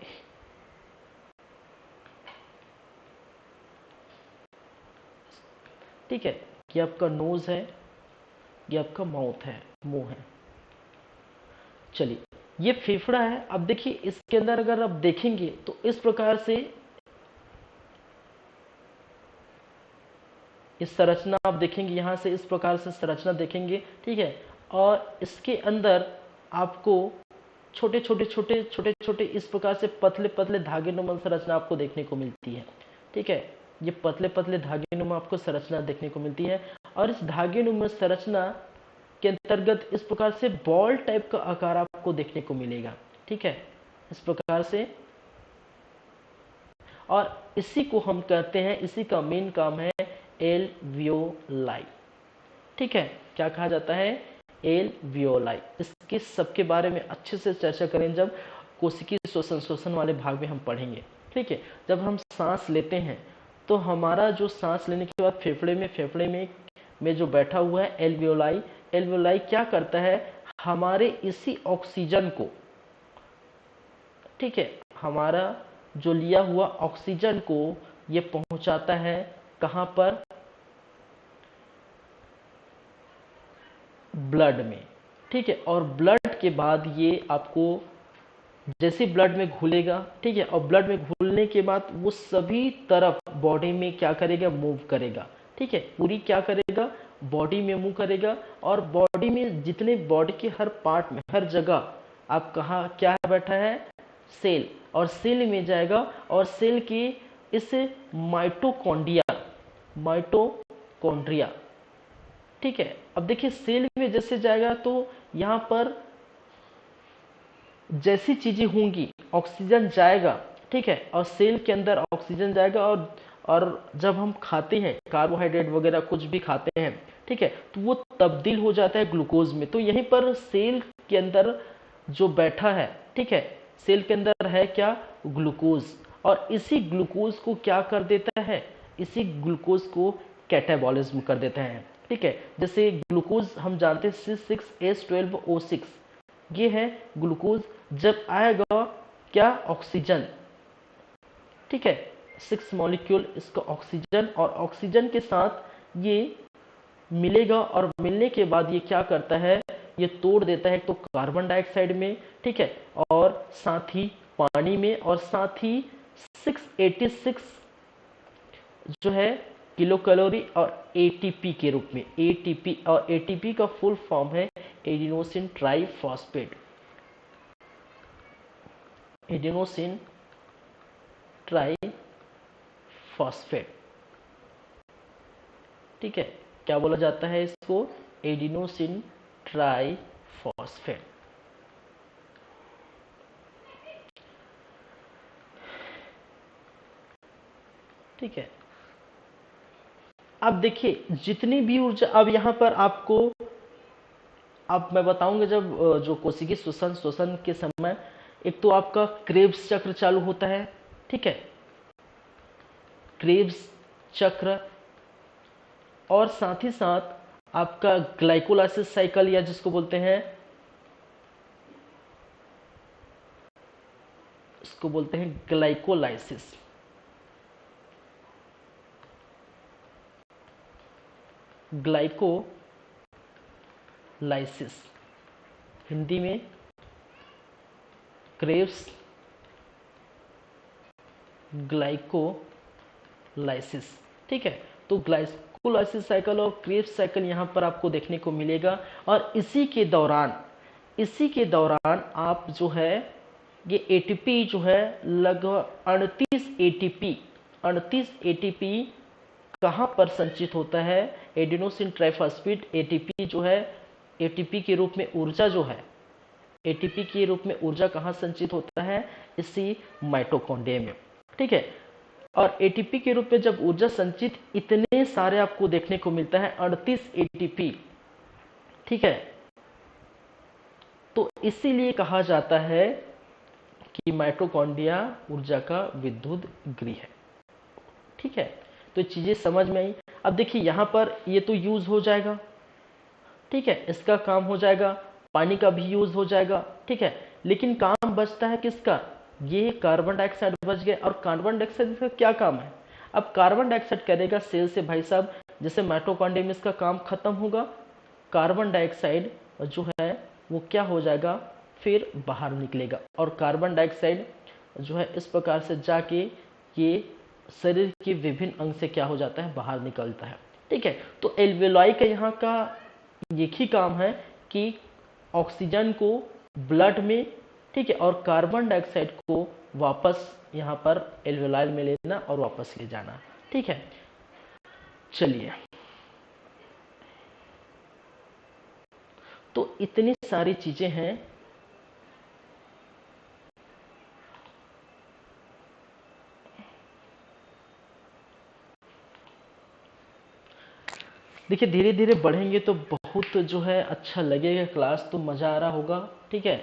A: ठीक है, ये आपका नोज है, ये आपका माउथ है, मुंह है। चलिए, ये फेफड़ा है। अब देखिए इसके अंदर अगर आप देखेंगे तो इस प्रकार से इस संरचना आप देखेंगे, यहां से इस प्रकार से संरचना देखेंगे। ठीक है, और इसके अंदर आपको छोटे छोटे छोटे छोटे छोटे इस प्रकार से पतले पतले धागे नुमा संरचना आपको देखने को मिलती है। ठीक है, ये पतले पतले धागे नुमा आपको संरचना देखने को मिलती है। और इस धागे संरचना के अंतर्गत इस प्रकार से बॉल टाइप का आकार आपको देखने को मिलेगा। ठीक है, इस प्रकार से, और इसी को हम कहते हैं, इसी का मेन काम है एल्वियोलाई। ठीक है, क्या कहा जाता है? एल्वियोलाई। इसके सबके बारे में अच्छे से चर्चा करें जब कोशिकीय श्वसन वाले भाग में हम पढ़ेंगे। ठीक है, जब हम सांस लेते हैं तो हमारा जो सांस लेने के बाद फेफड़े में जो बैठा हुआ है एल्वियोलाई, एल्वियोलाई क्या करता है? हमारे इसी ऑक्सीजन को, ठीक है, हमारा जो लिया हुआ ऑक्सीजन को ये पहुंचाता है कहां पर? ब्लड में। ठीक है, और ब्लड के बाद ये आपको जैसे ब्लड में घुलेगा, ठीक है, और ब्लड में घुलने के बाद वो सभी तरफ बॉडी में क्या करेगा? मूव करेगा। ठीक है, पूरी क्या करेगा? बॉडी में मूव करेगा, और बॉडी में जितने बॉडी के हर पार्ट में, हर जगह आप कहा क्या बैठा है? सेल, और सेल में जाएगा, और सेल के इस माइटोकॉन्ड्रिया, ठीक है। अब देखिए सेल में जैसे जाएगा तो यहाँ पर जैसी चीजें होंगी, ऑक्सीजन जाएगा, ठीक है, और सेल के अंदर ऑक्सीजन जाएगा, और जब हम खाते हैं कार्बोहाइड्रेट वगैरह कुछ भी खाते हैं, ठीक है, तो वो तब्दील हो जाता है ग्लूकोज में। तो यहीं पर सेल के अंदर जो बैठा है, ठीक है, सेल के अंदर है क्या? ग्लूकोज, और इसी ग्लूकोज को क्या कर देता है? इसी ग्लूकोज को कैटाबॉलिज्म कर देते हैं। ठीक है, जैसे ग्लूकोज हम जानते हैं C6H12O6, ये है ग्लूकोज। जब आएगा क्या? ऑक्सीजन, ठीक है, 6 मॉलिक्यूल इसका ऑक्सीजन, और ऑक्सीजन के साथ ये मिलेगा, और मिलने के बाद ये क्या करता है? ये तोड़ देता है तो कार्बन डाइऑक्साइड में, ठीक है, और साथ ही पानी में, और साथ ही 686 जो है किलो कैलोरी और एटीपी के रूप में, एटीपी, और एटीपी का फुल फॉर्म है एडिनोसिन ट्राइफॉस्फेट, एडिनोसिन ट्राइफॉस्फेट। ठीक है, क्या बोला जाता है इसको? Adenosine triphosphate. ठीक है, अब देखिए जितनी भी ऊर्जा, अब यहाँ पर आपको, अब मैं बताऊंगा जब जो कोशिकीय श्वसन के समय एक तो आपका क्रेब्स चक्र चालू होता है, ठीक है, क्रेब्स चक्र, और साथ ही साथ आपका ग्लाइकोलाइसिस साइकिल, या जिसको बोलते हैं, इसको बोलते हैं ग्लाइकोलाइसिस, ग्लाइकोलाइसिस, हिंदी में क्रेब्स ग्लाइकोलाइसिस। ठीक है, तो ग्लाइकोलाइसिस साइकिल और क्रेब्स साइकिल यहाँ पर आपको देखने को मिलेगा, और इसी के दौरान आप जो है ये एटीपी जो है लगभग 38 एटीपी कहाँ पर संचित होता है? एडिनोसिन ट्राइफॉस्फेट एटीपी जो है, एटीपी के रूप में ऊर्जा जो है, एटीपी के रूप में ऊर्जा कहाँ संचित होता है? इसी माइटोकॉन्ड्रिया में। ठीक है, और एटीपी के रूप में जब ऊर्जा संचित इतने सारे आपको देखने को मिलता है, 38 एटीपी, ठीक है, तो इसीलिए कहा जाता है कि माइटोकॉन्ड्रिया ऊर्जा का विद्युत गृह है। ठीक है, तो चीजें समझ में आई। अब देखिए यहाँ पर ये तो यूज हो जाएगा, ठीक है, इसका काम हो जाएगा, पानी का भी यूज हो जाएगा, ठीक है, लेकिन काम बचता है किसका? ये कार्बन डाइऑक्साइड बच गए, और कार्बन डाइऑक्साइड का क्या काम है? अब कार्बन डाइऑक्साइड करेगा सेल से, भाई साहब, जैसे माइटोकॉन्ड्रिया में इसका काम खत्म होगा, कार्बन डाइऑक्साइड जो है वो क्या हो जाएगा? फिर बाहर निकलेगा, और कार्बन डाइऑक्साइड जो है इस प्रकार से जाके ये शरीर के विभिन्न अंग से क्या हो जाता है? बाहर निकलता है। ठीक है, तो एल्वियोलाई का यहाँ का एक ही काम है कि ऑक्सीजन को ब्लड में, ठीक है, और कार्बन डाइऑक्साइड को वापस यहाँ पर एल्वियोलाई में लेना और वापस ले जाना। ठीक है, चलिए तो इतनी सारी चीजें हैं। देखिए धीरे धीरे बढ़ेंगे तो बहुत जो है अच्छा लगेगा, क्लास तो मज़ा आ रहा होगा, ठीक है,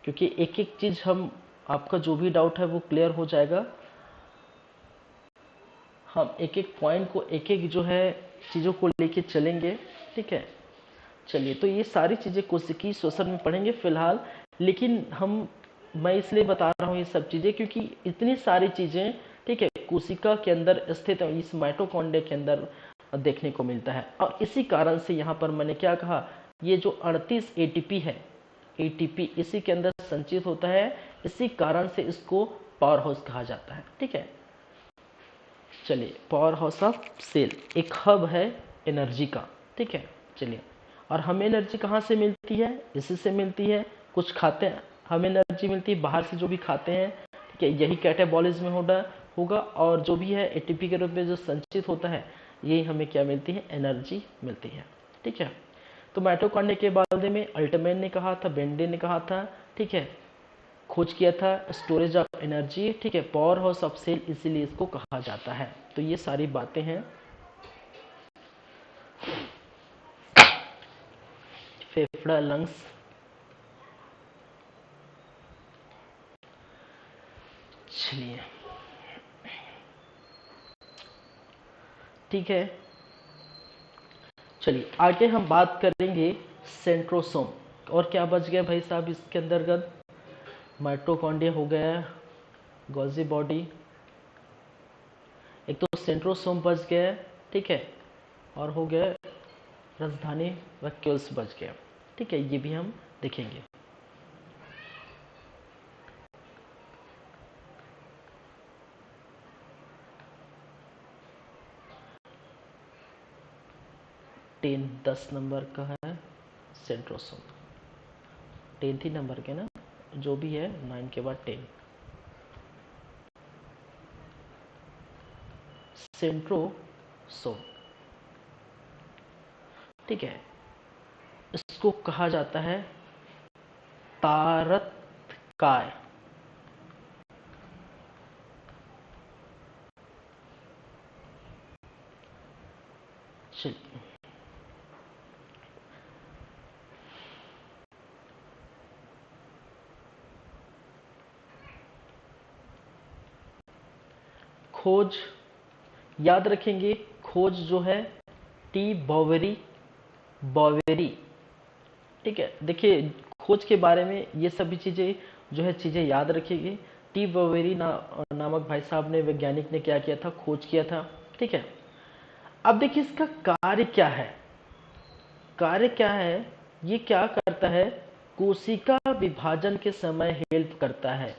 A: क्योंकि एक एक चीज़ हम, आपका जो भी डाउट है वो क्लियर हो जाएगा। हम एक एक पॉइंट को, एक एक जो है चीज़ों को लेके चलेंगे, ठीक है। चलिए, तो ये सारी चीज़ें कोशिकी श्वसन में पढ़ेंगे फिलहाल, लेकिन मैं इसलिए बता रहा हूँ ये सब चीज़ें क्योंकि इतनी सारी चीज़ें, ठीक है, कोशिका के अंदर स्थित इस माइटोकॉन्ड्रिया के अंदर देखने को मिलता है। और इसी कारण से यहाँ पर मैंने क्या कहा, ये जो 38 एटीपी है, एटीपी इसी के अंदर संचित होता है, इसी कारण से इसको पावर हाउस कहा जाता है, ठीक है। चलिए, पावर हाउस ऑफ सेल एक हब है एनर्जी का, ठीक है। चलिए, और हमें एनर्जी कहाँ से मिलती है, इसी से मिलती है। कुछ खाते हैं हमें एनर्जी मिलती है, बाहर से जो भी खाते हैं, ठीक है, यही कैटाबॉलिज्म में होगा और जो भी है एटीपी के रूप में जो संचित होता है, यही हमें क्या मिलती है, एनर्जी मिलती है, ठीक है। तो माइटोकॉन्ड्रिया के बारे में अल्टमैन ने कहा था, बेंडे ने कहा था, ठीक है, खोज किया था, स्टोरेज ऑफ एनर्जी, ठीक है, पावर हाउस ऑफ सेल इसीलिए इसको कहा जाता है। तो ये सारी बातें हैं। फेफड़ा, लंग्स, चलिए ठीक है। चलिए आगे हम बात करेंगे सेंट्रोसोम। और क्या बच गया भाई साहब इसके अंतर्गत, माइटोकॉन्ड्रिया हो गया, गोल्जी बॉडी, एक तो सेंट्रोसोम बच गया, ठीक है, और हो गया राजधानी वैक्यूल्स बच गया, ठीक है, ये भी हम देखेंगे। टेन 10 नंबर का है सेंट्रोसोम, 10 ही नंबर के ना, जो भी है 9 के बाद 10। सेंट्रोसोम, ठीक है, इसको कहा जाता है तारतकाय। चलिए, खोज याद रखेंगे, खोज जो है टी बॉवेरी, ठीक है। देखिए खोज के बारे में ये सभी चीज़ें जो है चीज़ें याद रखिएगी। टी बॉवेरी नामक भाई साहब ने, वैज्ञानिक ने क्या किया था, खोज किया था, ठीक है। अब देखिए इसका कार्य क्या है, कार्य क्या है, ये क्या करता है, कोशिका विभाजन के समय हेल्प करता है,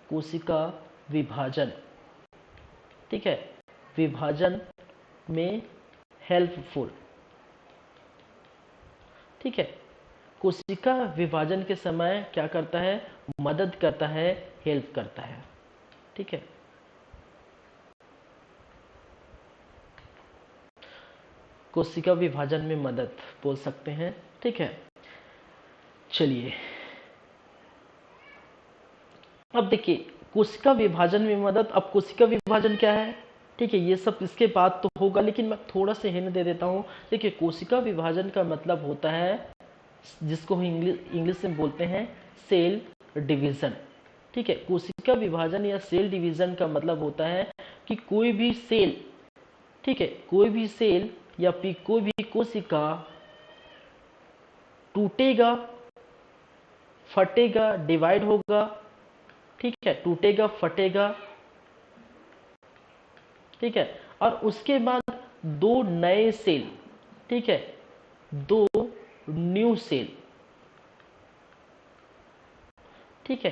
A: कोशिका विभाजन, ठीक है, विभाजन में हेल्पफुल, ठीक है, कोशिका विभाजन के समय क्या करता है, मदद करता है, हेल्प करता है, ठीक है। कोशिका विभाजन में मदद बोल सकते हैं, ठीक है। चलिए अब देखिए कोशिका विभाजन में मदद, अब कोशिका विभाजन क्या है, ठीक है, ये सब इसके बाद तो होगा, लेकिन मैं थोड़ा सा हिंट दे देता हूँ। देखिए कोशिका विभाजन का मतलब होता है, जिसको हम इंग्लिश में बोलते हैं सेल डिवीजन, ठीक है। कोशिका विभाजन या सेल डिवीजन का मतलब होता है कि कोई भी सेल, ठीक है, कोई भी सेल या फिर कोई भी कोशिका टूटेगा, फटेगा, डिवाइड होगा, ठीक है, टूटेगा, फटेगा, ठीक है, और उसके बाद दो नए सेल, ठीक है, दो न्यू सेल, ठीक है,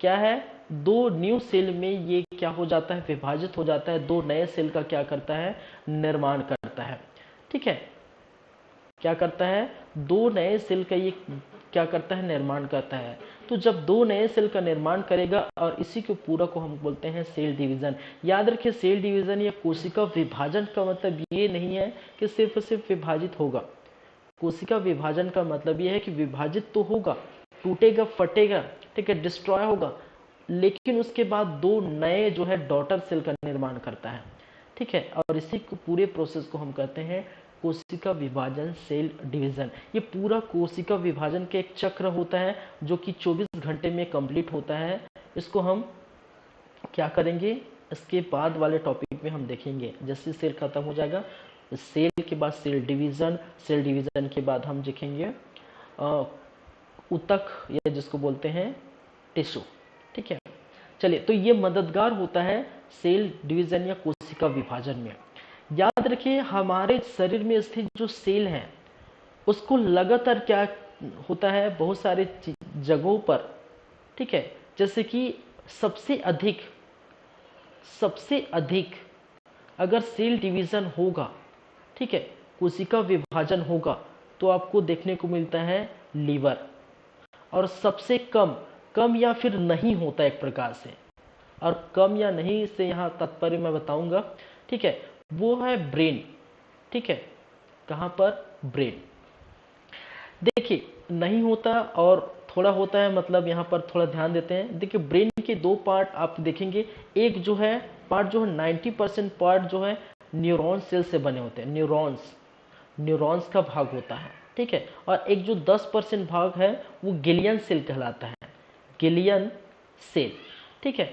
A: क्या है, दो न्यू सेल में ये क्या हो जाता है, विभाजित हो जाता है, दो नए सेल का क्या करता है, निर्माण करता है, ठीक है, क्या करता है, दो नए सेल का ये क्या करता है, निर्माण करता है। तो जब दो नए सेल का निर्माण करेगा और इसी को पूरा को हम बोलते हैं सेल डिवीजन। याद रखिए सेल डिवीजन या कोशिका विभाजन का मतलब ये नहीं है कि सिर्फ विभाजित होगा, कोशिका विभाजन का मतलब यह है कि विभाजित तो होगा, टूटेगा, फटेगा, ठीक है, डिस्ट्रॉय होगा, लेकिन उसके बाद दो नए जो है डॉटर सेल का निर्माण करता है, ठीक है। और इसी को पूरे प्रोसेस को हम कहते हैं कोशिका विभाजन, सेल डिवीजन। ये पूरा कोशिका विभाजन के एक चक्र होता है जो कि 24 घंटे में कंप्लीट होता है। इसको हम क्या करेंगे, इसके बाद वाले टॉपिक में हम देखेंगे। जैसे सेल खत्म हो जाएगा, सेल के बाद सेल डिवीजन, सेल डिवीजन के बाद हम देखेंगे ऊतक, या जिसको बोलते हैं टिश्यू, ठीक है। चलिए, तो ये मददगार होता है सेल डिवीजन या कोशिका विभाजन में। याद रखिए, हमारे शरीर में स्थित जो सेल है उसको लगातार क्या होता है, बहुत सारे जगहों पर, ठीक है, जैसे कि सबसे अधिक अगर सेल डिवीजन होगा, ठीक है, कोशिका विभाजन होगा, तो आपको देखने को मिलता है लीवर। और सबसे कम या फिर नहीं होता एक प्रकार से, और कम या नहीं से यहाँ तात्पर्य मैं बताऊंगा, ठीक है, वो है ब्रेन, ठीक है। कहाँ पर? ब्रेन। देखिए, नहीं होता और थोड़ा होता है, मतलब यहाँ पर थोड़ा ध्यान देते हैं। देखिए, ब्रेन के दो पार्ट आप देखेंगे, एक जो है पार्ट जो है 90% पार्ट जो है न्यूरॉन सेल से बने होते हैं, न्यूरॉन्स का भाग होता है, ठीक है। और एक जो 10% भाग है वो गिलियन सेल कहलाता है, गिलियन सेल, ठीक है।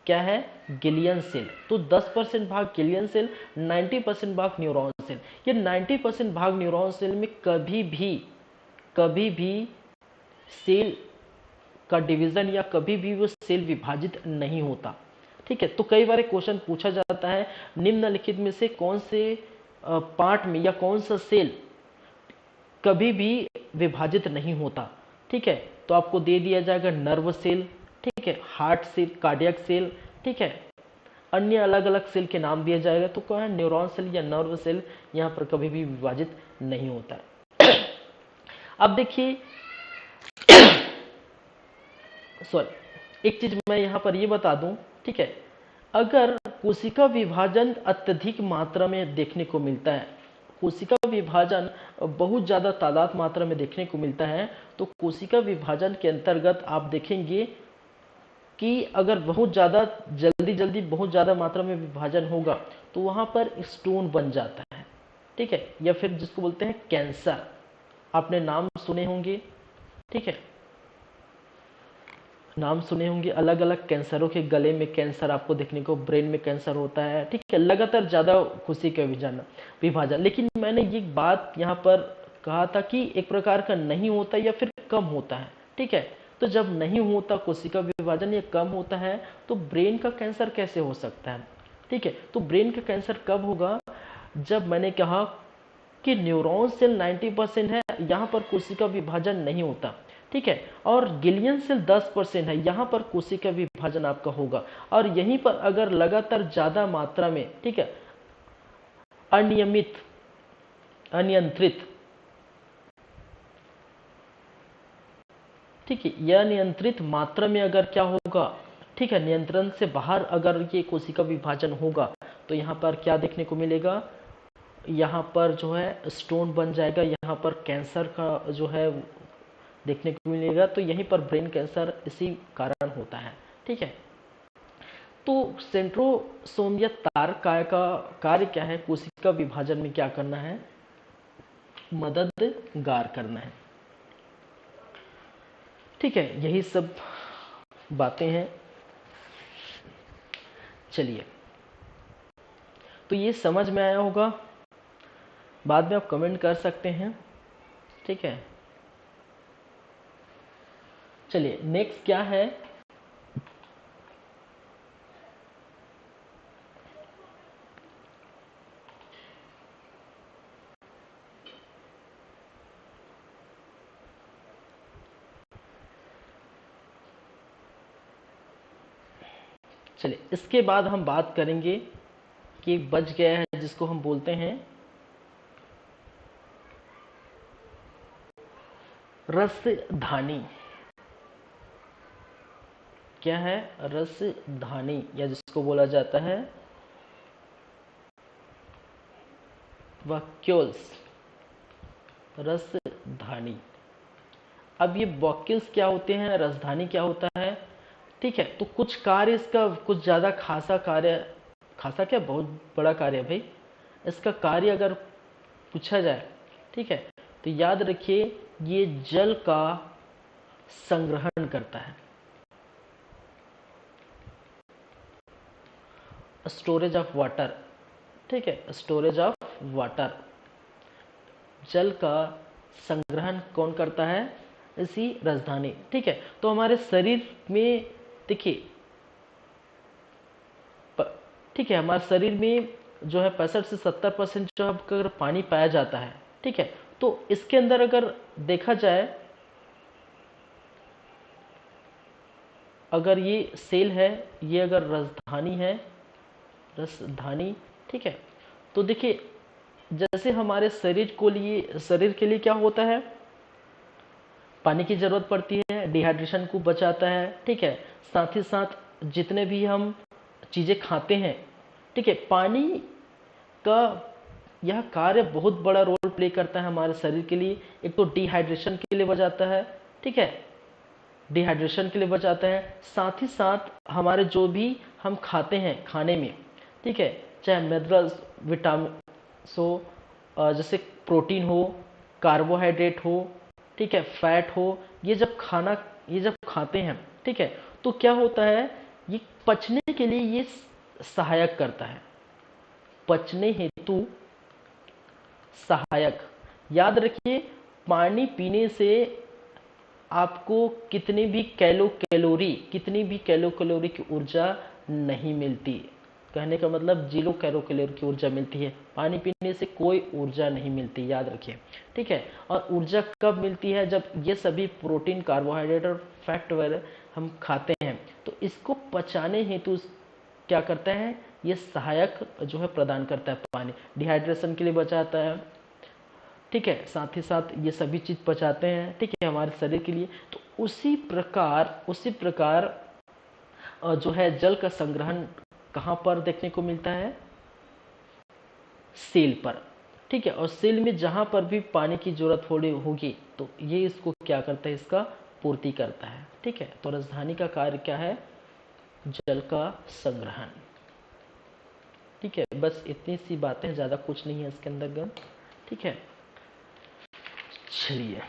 A: क्या है? गिलियन सेल। तो 10% भाग गिलियन सेल, 90% भाग न्यूरॉन सेल। ये 90% भाग न्यूरॉन सेल में कभी भी सेल का डिवीजन या कभी भी वो सेल विभाजित नहीं होता, ठीक है। तो कई बार क्वेश्चन पूछा जाता है, निम्नलिखित में से कौन से पार्ट में या कौन सा सेल कभी भी विभाजित नहीं होता, ठीक है। तो आपको दे दिया जाएगा नर्व सेल, ठीक है, हार्ट सेल, कार्डियक सेल, ठीक है, अन्य अलग अलग सेल के नाम दिया जाएगा। तो क्या है? न्यूरॉन सेल या नर्व सेल यहाँ पर कभी भी विभाजित नहीं होता है। अब देखिए, सॉरी, एक चीज मैं यहाँ पर ये बता दूं, ठीक है, अगर कोशिका विभाजन अत्यधिक मात्रा में देखने को मिलता है, कोशिका विभाजन बहुत ज़्यादा तादाद मात्रा में देखने को मिलता है, तो कोशिका विभाजन के अंतर्गत आप देखेंगे कि अगर बहुत ज़्यादा जल्दी बहुत ज़्यादा मात्रा में विभाजन होगा तो वहाँ पर स्टोन बन जाता है, ठीक है, या फिर जिसको बोलते हैं कैंसर। आपने नाम सुने होंगे, ठीक है, नाम सुने होंगे अलग अलग कैंसरों के। गले में कैंसर आपको देखने को, ब्रेन में कैंसर होता है, ठीक है, लगातार ज़्यादा कोशिका विभाजन। लेकिन मैंने ये बात यहाँ पर कहा था कि एक प्रकार का नहीं होता या फिर कम होता है, ठीक है। तो जब नहीं होता कोशिका विभाजन या कम होता है, तो ब्रेन का कैंसर कैसे हो सकता है, ठीक है। तो ब्रेन का कैंसर कब होगा? जब मैंने कहा कि न्यूरॉन सेल 90% है, यहाँ पर कोशिका विभाजन नहीं होता, ठीक है, और गिलियन सेल 10% है, यहाँ पर कोशिका विभाजन आपका होगा। और यहीं पर अगर लगातार ज्यादा मात्रा में, ठीक है, अनियंत्रित, ठीक है, यह नियंत्रित मात्रा में अगर क्या होगा, ठीक है, नियंत्रण से बाहर अगर ये कोशिका विभाजन होगा, तो यहाँ पर क्या देखने को मिलेगा? यहाँ पर जो है स्टोन बन जाएगा, यहाँ पर कैंसर का जो है देखने को मिलेगा। तो यहीं पर ब्रेन कैंसर इसी कारण होता है, ठीक है। तो सेंट्रोसोम या तार काय का कार्य क्या है? कोशिका विभाजन में क्या करना है? मददगार करना है, ठीक है। यही सब बातें हैं। चलिए, तो ये समझ में आया होगा, बाद में आप कमेंट कर सकते हैं, ठीक है। चलिए, नेक्स्ट क्या है? चलिए, इसके बाद हम बात करेंगे कि बच गया है जिसको हम बोलते हैं रसधानी। क्या है? रसधानी, या जिसको बोला जाता है वैक्यूल्स, रसधानी। अब ये ब्रोंकिल्स क्या होते हैं, रसधानी क्या होता है, ठीक है। तो कुछ कार्य इसका कुछ ज़्यादा खासा कार्य, खासा क्या बहुत बड़ा कार्य है भाई, इसका कार्य अगर पूछा जाए, ठीक है, तो याद रखिए ये जल का संग्रहण करता है, स्टोरेज ऑफ वाटर, ठीक है, स्टोरेज ऑफ वाटर, जल का संग्रहण कौन करता है, इसी राजधानी, ठीक है। तो हमारे शरीर में देखिए, ठीक है, हमारे शरीर में जो है 65 से 70% जो अगर पानी पाया जाता है, ठीक है, तो इसके अंदर अगर देखा जाए, अगर ये सेल है, ये अगर राजधानी है, राजधानी, ठीक है, तो देखिए जैसे हमारे शरीर के लिए क्या होता है, पानी की जरूरत पड़ती है, डिहाइड्रेशन को बचाता है, ठीक है। साथ ही साथ जितने भी हम चीज़ें खाते हैं, ठीक है, पानी का यह कार्य बहुत बड़ा रोल प्ले करता है हमारे शरीर के लिए। एक तो डिहाइड्रेशन के लिए बचाता है, ठीक है, डिहाइड्रेशन के लिए बचाता है, साथ ही साथ हमारे जो भी हम खाते हैं खाने में, ठीक है, चाहे मिनरल्स, विटामिन सो, जैसे प्रोटीन हो, कार्बोहाइड्रेट हो, ठीक है, फैट हो, ये जब खाते हैं, ठीक है, तो क्या होता है, ये पचने के लिए ये सहायक करता है, पचने हेतु सहायक। याद रखिए पानी पीने से आपको कितनी भी कैलोरी की ऊर्जा नहीं मिलती, कहने का मतलब 0 कैलोरी की ऊर्जा मिलती है, पानी पीने से कोई ऊर्जा नहीं मिलती, याद रखिए, ठीक है। और ऊर्जा कब मिलती है, जब ये सभी प्रोटीन, कार्बोहाइड्रेट और फैट वगैरह हम खाते हैं, तो इसको पचाने हेतु क्या करता है, ये सहायक जो है प्रदान करता है, पानी डिहाइड्रेशन के लिए बचाता है, ठीक है, साथ ही साथ ये सभी चीज पचाते हैं, ठीक है, हमारे शरीर के लिए। तो उसी प्रकार जो है जल का संग्रहण कहाँ पर देखने को मिलता है, सेल पर, ठीक है। और सेल में जहां पर भी पानी की जरूरत होगी तो ये इसको क्या करता है, इसका पूर्ति करता है, ठीक है। तो राजधानी का कार्य क्या है, जल का संग्रहण, ठीक है। बस इतनी सी बातें, ज्यादा कुछ नहीं है इसके अंदर, ठीक है। चलिए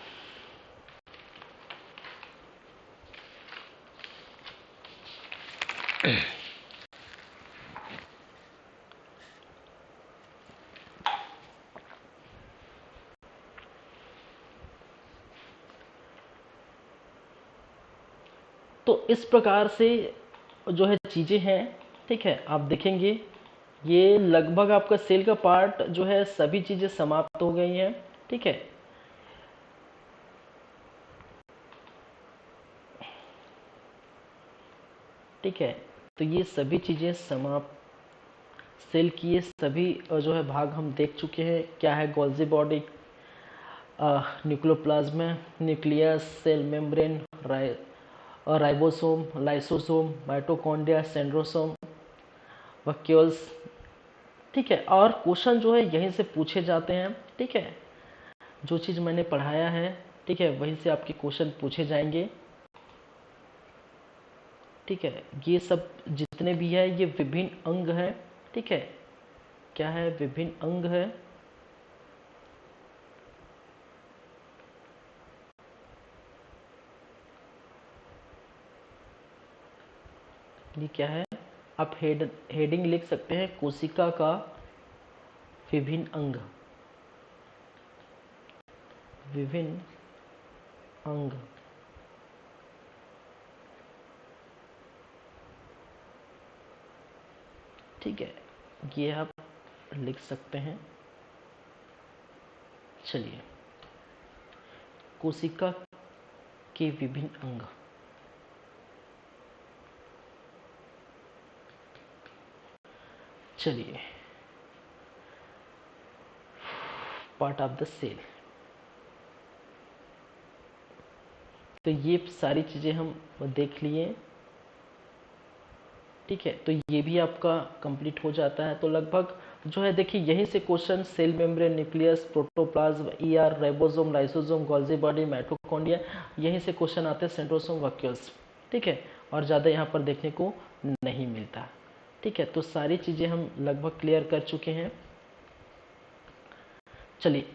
A: तो इस प्रकार से जो है चीजें हैं, ठीक है। आप देखेंगे ये लगभग आपका सेल का पार्ट जो है सभी चीजें समाप्त हो गई हैं, ठीक है। ठीक है, तो ये सभी चीजें समाप्त, सेल की ये सभी जो है भाग हम देख चुके हैं, क्या है, Golgi body, nucleoplasm, nucleus, cell membrane, ribosome, lysosome, mitochondria, centrosome, vacuoles, ठीक है। और क्वेश्चन जो है यहीं से पूछे जाते हैं, ठीक है। जो चीज़ मैंने पढ़ाया है, ठीक है, वहीं से आपके क्वेश्चन पूछे जाएंगे, ठीक है। ये सब जितने भी है ये विभिन्न अंग है, ठीक है, क्या है, विभिन्न अंग है, ये क्या है, आप हेडिंग लिख सकते हैं, कोशिका का विभिन्न अंग, विभिन्न अंग, ठीक है, ये आप लिख सकते हैं। चलिए, कोशिका के विभिन्न अंग, चलिए, पार्ट ऑफ द सेल, तो ये सारी चीज़ें हम देख लिए, ठीक है। तो ये भी आपका कंप्लीट हो जाता है। तो लगभग जो है देखिए यहीं से question cell membrane, nucleus, protoplasm, ER, ribosome, lysosome, Golgi body, mitochondria, यहीं से क्वेश्चन आते हैं, सेंट्रोसोम, वैक्यूल्स, ठीक है, और ज़्यादा यहाँ पर देखने को नहीं मिलता, ठीक है। तो सारी चीज़ें हम लगभग क्लियर कर चुके हैं। चलिए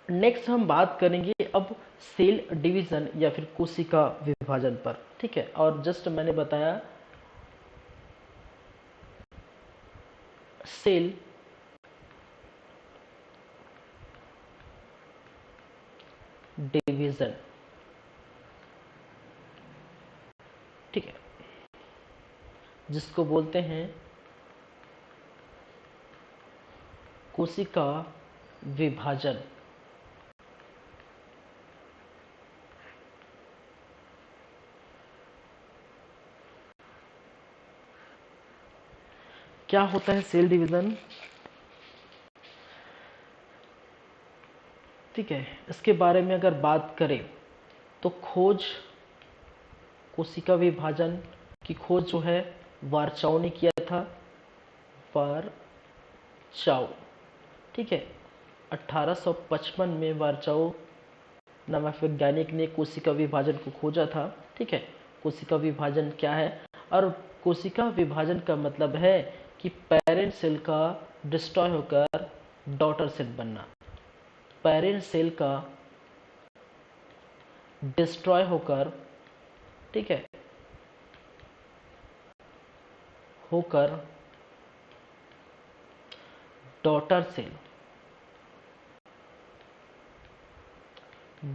A: नेक्स्ट हम बात करेंगे अब सेल डिवीजन या फिर कोशिका विभाजन पर, ठीक है। और जस्ट मैंने बताया सेल डिवीजन, ठीक है, जिसको बोलते हैं कोशिका विभाजन। क्या होता है सेल डिवीजन, ठीक है, इसके बारे में अगर बात करें तो खोज कोशिका विभाजन की खोज जो है वार्चाओ ने किया था, वार्चाओ, ठीक है। 1855 में वार्चाओ नामक वैज्ञानिक ने कोशिका विभाजन को खोजा था, ठीक है। कोशिका विभाजन क्या है, और कोशिका विभाजन का मतलब है कि पेरेंट सेल का डिस्ट्रॉय होकर डॉटर सेल बनना, पेरेंट सेल का डिस्ट्रॉय होकर, ठीक है, होकर डॉटर सेल,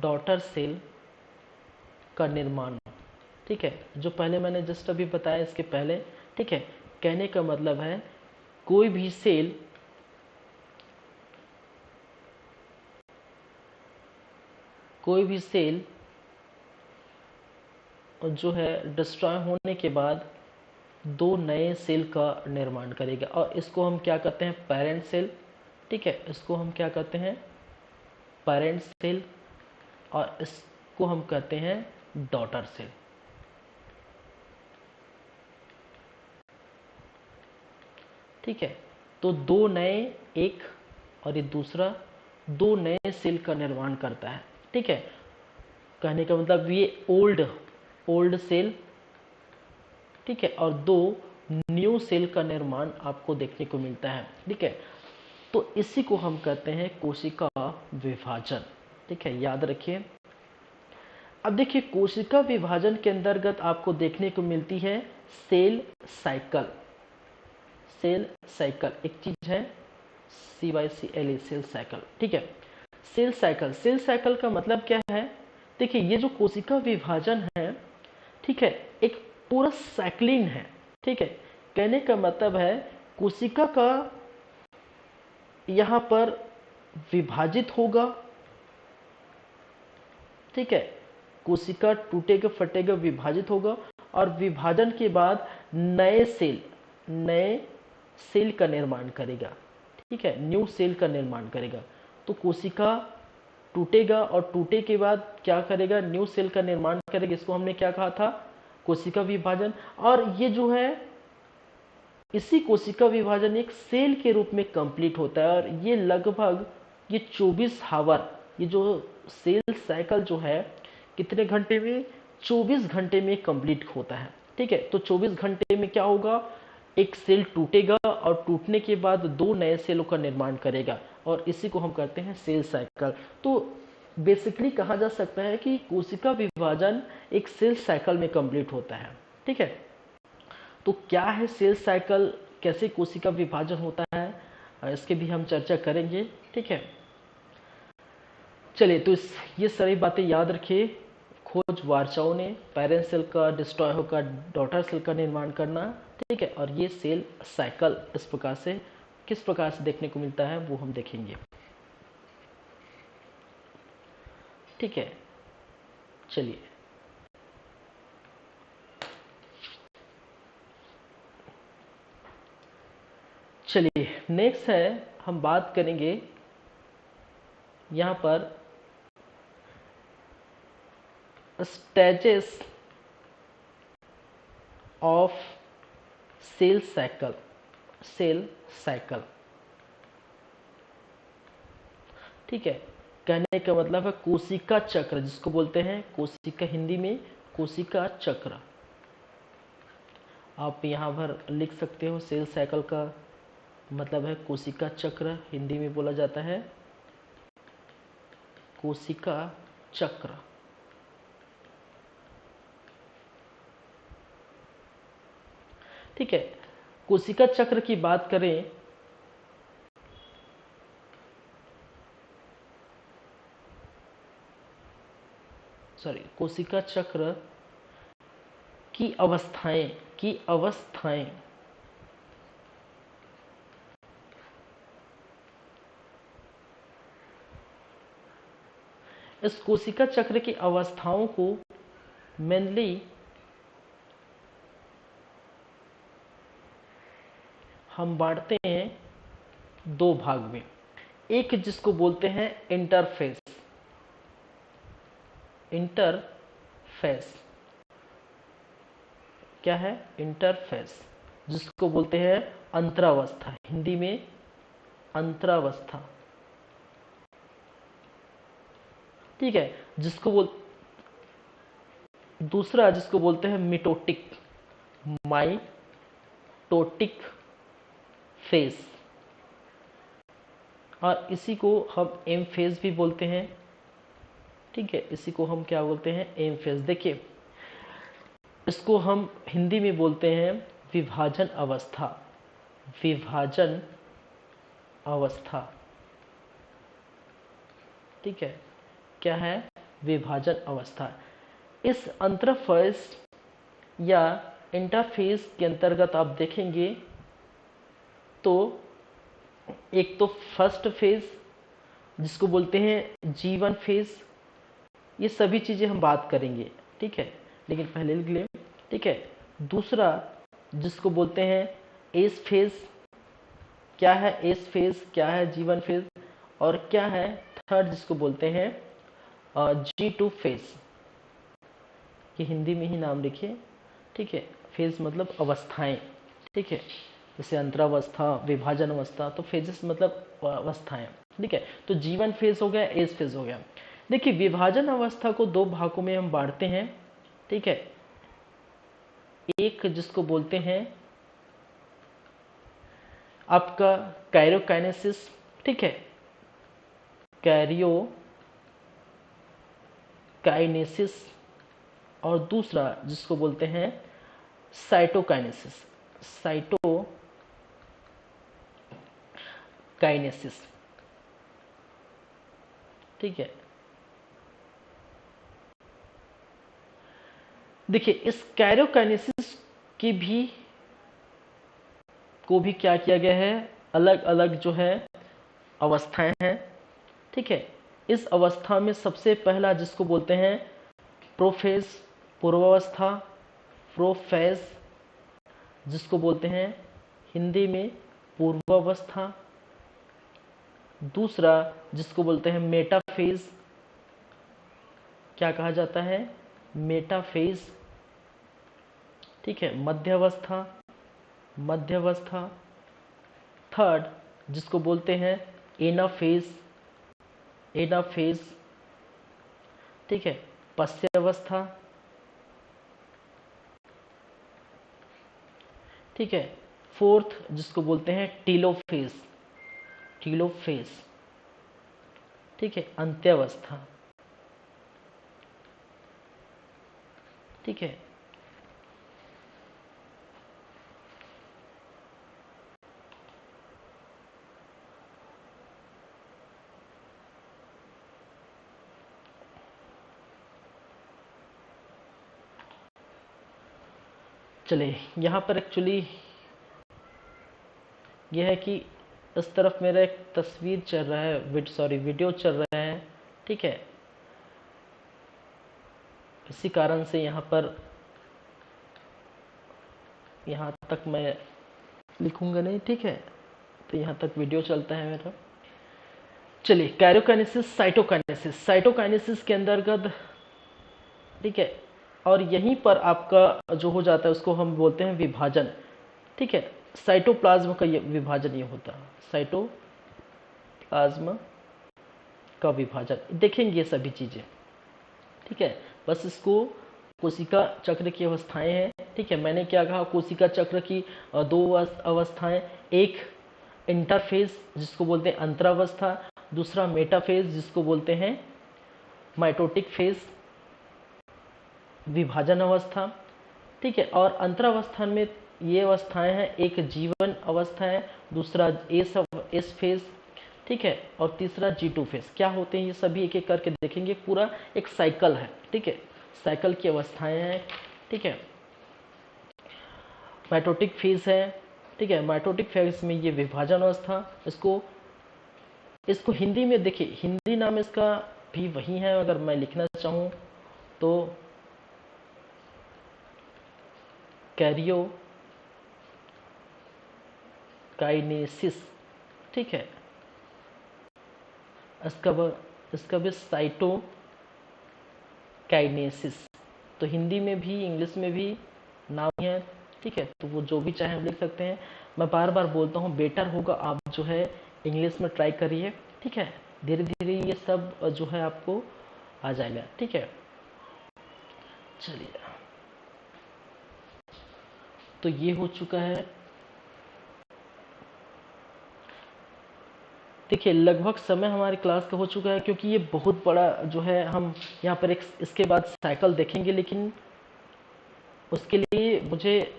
A: डॉटर सेल का निर्माण, ठीक है। जो पहले मैंने जस्ट अभी बताया इसके पहले, ठीक है, कहने का मतलब है कोई भी सेल जो है डिस्ट्रॉय होने के बाद दो नए सेल का निर्माण करेगा, और इसको हम क्या कहते हैं, पेरेंट सेल, ठीक है, इसको हम क्या कहते हैं, पेरेंट सेल, और इसको हम कहते हैं डॉटर सेल, ठीक है। तो दो नए, एक और ये दूसरा, दो नए सेल का निर्माण करता है, ठीक है। कहने का मतलब ये ओल्ड सेल, ठीक है, और दो न्यू सेल का निर्माण आपको देखने को मिलता है, ठीक है। तो इसी को हम कहते हैं कोशिका विभाजन, ठीक है, याद रखिए। अब देखिए कोशिका विभाजन के अंतर्गत आपको देखने को मिलती है सेल साइकिल, सेल साइकिल एक चीज है, CYCLE, सेल साइकिल, ठीक है। सेल साइकिल, सेल साइकिल का मतलब क्या है, देखिए ये जो कोशिका विभाजन है, ठीक है, एक पूरा साइक्लिन है, ठीक है। कहने का मतलब है कोशिका का यहां पर विभाजित होगा, ठीक है, कोशिका टूटेगा फटेगा विभाजित होगा, और विभाजन के बाद नए सेल का निर्माण करेगा, ठीक है, न्यू सेल का निर्माण करेगा। तो कोशिका टूटेगा और टूटे के बाद क्या करेगा, न्यू सेल का निर्माण करेगा, इसको हमने क्या कहा था, कोशिका विभाजन। और ये जो है इसी कोशिका विभाजन एक सेल के रूप में कंप्लीट होता है, और ये लगभग ये 24 हावर, ये जो सेल साइकिल जो है कितने घंटे में, 24 घंटे में कंप्लीट होता है, ठीक है। तो 24 घंटे में क्या होगा, एक सेल टूटेगा और टूटने के बाद दो नए सेलों का निर्माण करेगा, और इसी को हम कहते हैं सेल साइकिल। तो बेसिकली कहा जा सकता है कि कोशिका विभाजन एक सेल साइकिल में कंप्लीट होता है, ठीक है। तो क्या है सेल साइकिल, कैसे कोशिका विभाजन होता है, इसके भी हम चर्चा करेंगे, ठीक है। चलिए तो ये सारी बातें याद रखिए। खोज वार्चाओ ने, पेरेंट सेल का डिस्ट्रॉय होकर डॉटर सेल का निर्माण करना, ठीक है, और ये सेल साइकिल इस प्रकार से किस प्रकार से देखने को मिलता है वो हम देखेंगे, ठीक है। चलिए चलिए नेक्स्ट है, हम बात करेंगे यहां पर stages of cell cycle, cell cycle. ठीक है, कहने का मतलब है कोशिका चक्र, जिसको बोलते हैं कोशिका, हिंदी में कोशिका चक्र। आप यहाँ पर लिख सकते हो, सेल साइकिल का मतलब है कोशिका चक्र, हिंदी में बोला जाता है कोशिका चक्र। ठीक है, कोशिका चक्र की बात करें कोशिका चक्र की अवस्थाएं इस कोशिका चक्र की अवस्थाओं को मेनली हम बांटते हैं दो भाग में। एक जिसको बोलते हैं इंटरफेस, क्या है इंटरफेस, जिसको बोलते हैं अंतरावस्था, हिंदी में अंतरावस्था। ठीक है, दूसरा जिसको बोलते हैं माइटोटिक फेज, और इसी को हम एम फेज भी बोलते हैं। ठीक है, इसी को हम क्या बोलते हैं, एम फेज। देखिए, इसको हम हिंदी में बोलते हैं विभाजन अवस्था, विभाजन अवस्था। ठीक है, क्या है, विभाजन अवस्था। इस अंतरफेज या इंटरफेस के अंतर्गत आप देखेंगे तो एक तो फर्स्ट फेज जिसको बोलते हैं G1 फेज, ये सभी चीजें हम बात करेंगे। ठीक है, लेकिन पहले लिख लें। ठीक है, दूसरा जिसको बोलते हैं एस फेज, क्या है एस फेज, क्या है G1 फेज, और क्या है थर्ड जिसको बोलते हैं G2 फेज। ये हिंदी में ही नाम लिखिए। ठीक है, फेज मतलब अवस्थाएं। ठीक है, जैसे अंतरावस्था, विभाजन अवस्था, तो फेजेस मतलब अवस्थाएं। ठीक है, तो G1 फेज हो गया, एस फेज हो गया। देखिए, विभाजन अवस्था को दो भागों में हम बांटते हैं। ठीक है, एक जिसको बोलते हैं आपका कैरियोकाइनेसिस। ठीक है, कैरियोकाइनेसिस, और दूसरा जिसको बोलते हैं साइटोकाइनेसिस, साइटोकाइनेसिस। ठीक है, देखिए, इस कैरियोकाइनेसिस को भी क्या किया गया है, अलग अलग जो है अवस्थाएं हैं। ठीक है, इस अवस्था में सबसे पहला जिसको बोलते हैं प्रोफेज, पूर्वावस्था, प्रोफेज जिसको बोलते हैं हिंदी में पूर्वावस्था। दूसरा जिसको बोलते हैं मेटाफेज, क्या कहा जाता है, मेटाफेज। ठीक है, मध्यावस्था। थर्ड जिसको बोलते हैं एनाफेज। ठीक है, पश्चावस्था। ठीक है, फोर्थ जिसको बोलते हैं टीलोफेज। ठीक है, अंत्यावस्था। ठीक है, चलिए यहाँ पर एक्चुअली यह है कि इस तरफ मेरा एक तस्वीर चल रहा है, वीडियो चल रहा है। ठीक है, इसी कारण से यहाँ तक मैं लिखूंगा नहीं। ठीक है, तो यहाँ तक वीडियो चलता है मेरा। चलिए, कैरियोकाइनेसिस, साइटोकाइनेसिस के अंतर्गत। ठीक है, और यहीं पर आपका जो हो जाता है उसको हम बोलते हैं विभाजन। ठीक है, साइटोप्लाज्म का विभाजन ये होता है, साइटोप्लाज्म का विभाजन देखेंगे ये सभी चीजें, ठीक है। बस इसको कोशिका चक्र की अवस्थाएं हैं, ठीक है। मैंने क्या कहा, कोशिका चक्र की दो अवस्थाएं, एक इंटरफेज जिसको बोलते हैं अंतरावस्था, दूसरा मेटाफेज जिसको बोलते हैं माइटोटिक फेज, विभाजन अवस्था, ठीक है। और अंतरावस्था में ये अवस्थाएं हैं, एक जीवन अवस्था है, दूसरा एस फेज, ठीक है, और तीसरा G2 फेज। क्या होते हैं ये सभी एक एक करके देखेंगे, पूरा एक साइकिल है, ठीक है, साइकिल की अवस्थाएं हैं, ठीक है। माइटोटिक फेज है, ठीक है, माइटोटिक फेज में ये विभाजन अवस्था, इसको हिंदी में देखिए, हिंदी नाम इसका भी वही है, अगर मैं लिखना चाहूँ तो कैरियोकाइनेसिस, ठीक है। इसका भी साइटोकाइनेसिस, तो हिंदी में भी इंग्लिश में भी नाम है, ठीक है। तो वो जो भी चाहे हम लिख सकते हैं। मैं बार बार बोलता हूँ, बेटर होगा आप जो है इंग्लिश में ट्राई करिए, ठीक है। धीरे धीरे ये सब जो है आपको आ जाएगा, ठीक है। चलिए, तो ये हो चुका है। देखिए, लगभग समय हमारी क्लास का हो चुका है, क्योंकि ये बहुत बड़ा जो है, हम यहाँ पर एक इसके बाद साइकिल देखेंगे, लेकिन उसके लिए मुझे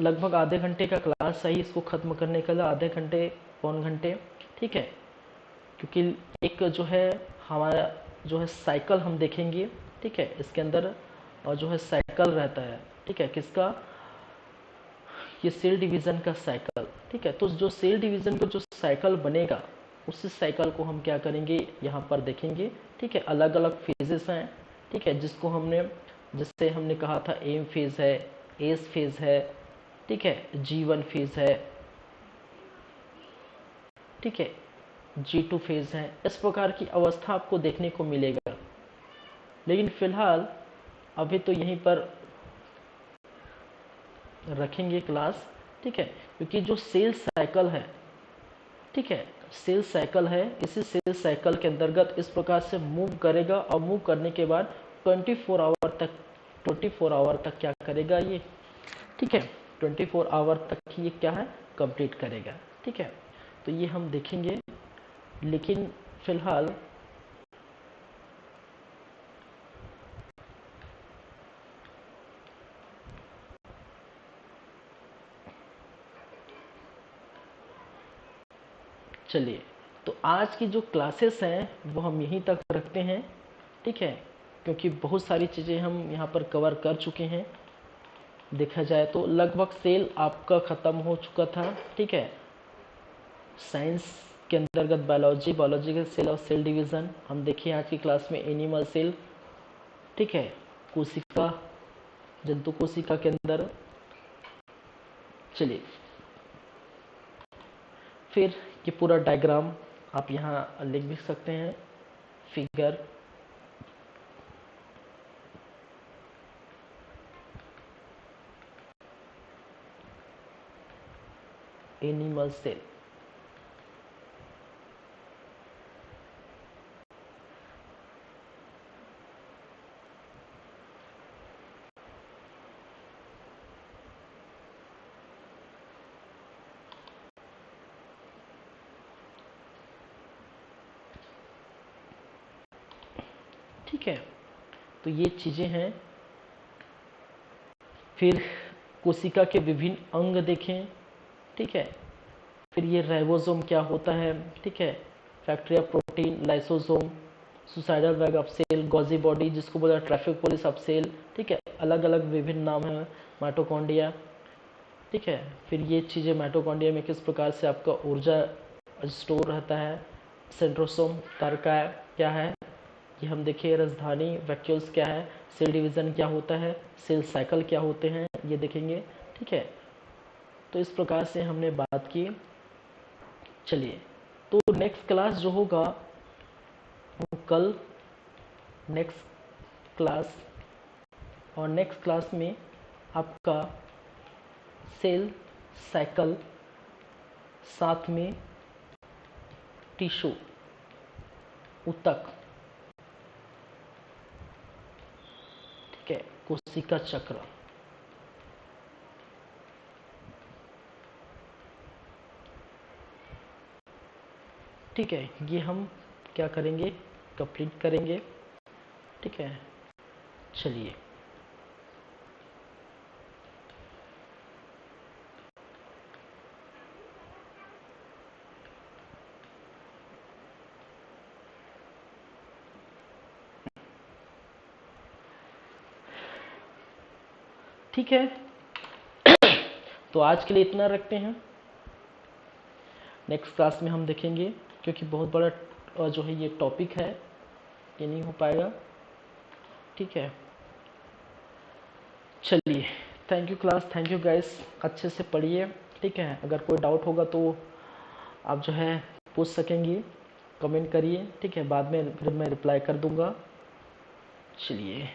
A: लगभग आधे घंटे का क्लास चाहिए इसको ख़त्म करने के लिए, आधे घंटे पौन घंटे, ठीक है। क्योंकि एक जो है हमारा जो है साइकिल हम देखेंगे, ठीक है, इसके अंदर और जो है साइकिल रहता है, ठीक है, किसका, ये सेल डिवीज़न का साइकिल, ठीक है। तो जो सेल डिवीज़न का जो साइकिल बनेगा, उस साइकिल को हम क्या करेंगे यहाँ पर देखेंगे, ठीक है। अलग अलग फेजेस हैं, ठीक है, जिससे हमने कहा था एम फेज है, एस फेज है, ठीक है, G1 फेज है, ठीक है, G2 फेज है। इस प्रकार की अवस्था आपको देखने को मिलेगा। लेकिन फिलहाल अभी तो यहीं पर रखेंगे क्लास, ठीक है, क्योंकि जो सेल साइकिल है, ठीक है, सेल साइकिल है, इसी सेल साइकिल के अंतर्गत इस प्रकार से मूव करेगा, और मूव करने के बाद 24 आवर तक क्या करेगा ये, ठीक है, 24 आवर तक ये क्या है, कंप्लीट करेगा, ठीक है। तो ये हम देखेंगे, लेकिन फिलहाल चलिए, तो आज की जो क्लासेस हैं वो हम यहीं तक रखते हैं, ठीक है, क्योंकि बहुत सारी चीज़ें हम यहाँ पर कवर कर चुके हैं। देखा जाए तो लगभग सेल आपका ख़त्म हो चुका था, ठीक है। साइंस के अंतर्गत बायोलॉजिकल सेल और सेल डिवीज़न हम देखिए आज की क्लास में, एनिमल सेल, ठीक है, कोशिका, जंतु कोशिका के अंदर। चलिए, फिर ये पूरा डायग्राम आप यहाँ लिख भी सकते हैं, फिगर एनिमल सेल, ठीक है। तो ये चीज़ें हैं। फिर कोशिका के विभिन्न अंग देखें, ठीक है। फिर ये राइबोसोम क्या होता है, ठीक है, factory of protein, lysosome, suicidal bag of cell, Golgi body जिसको बोला ट्रैफिक पुलिस ऑफ सेल, ठीक है, अलग अलग विभिन्न नाम है, माइटोकॉन्ड्रिया, ठीक है। फिर ये चीज़ें माइटोकॉन्ड्रिया में किस प्रकार से आपका ऊर्जा स्टोर रहता है, सेंट्रोसोम तारका क्या है, ये हम देखें, राजधानी वैक्यूल्स क्या है, सेल डिवीज़न क्या होता है, सेल साइकिल क्या होते हैं, ये देखेंगे, ठीक है। तो इस प्रकार से हमने बात की। चलिए, तो नेक्स्ट क्लास जो होगा वो कल नेक्स्ट क्लास, और नेक्स्ट क्लास में आपका सेल साइकिल साथ में टिश्यू, ऊतक, ठीक है, कोशिका चक्र। ठीक है, ये हम क्या करेंगे, कंप्लीट करेंगे। ठीक है, चलिए। ठीक है, तो आज के लिए इतना रखते हैं। नेक्स्ट क्लास में हम देखेंगे, क्योंकि बहुत बड़ा जो है ये टॉपिक है, ये नहीं हो पाएगा। ठीक है, चलिए, thank you class, thank you guys, अच्छे से पढ़िए। ठीक है, अगर कोई डाउट होगा तो आप जो है पूछ सकेंगे, कमेंट करिए। ठीक है, बाद में फिर मैं रिप्लाई कर दूंगा। चलिए।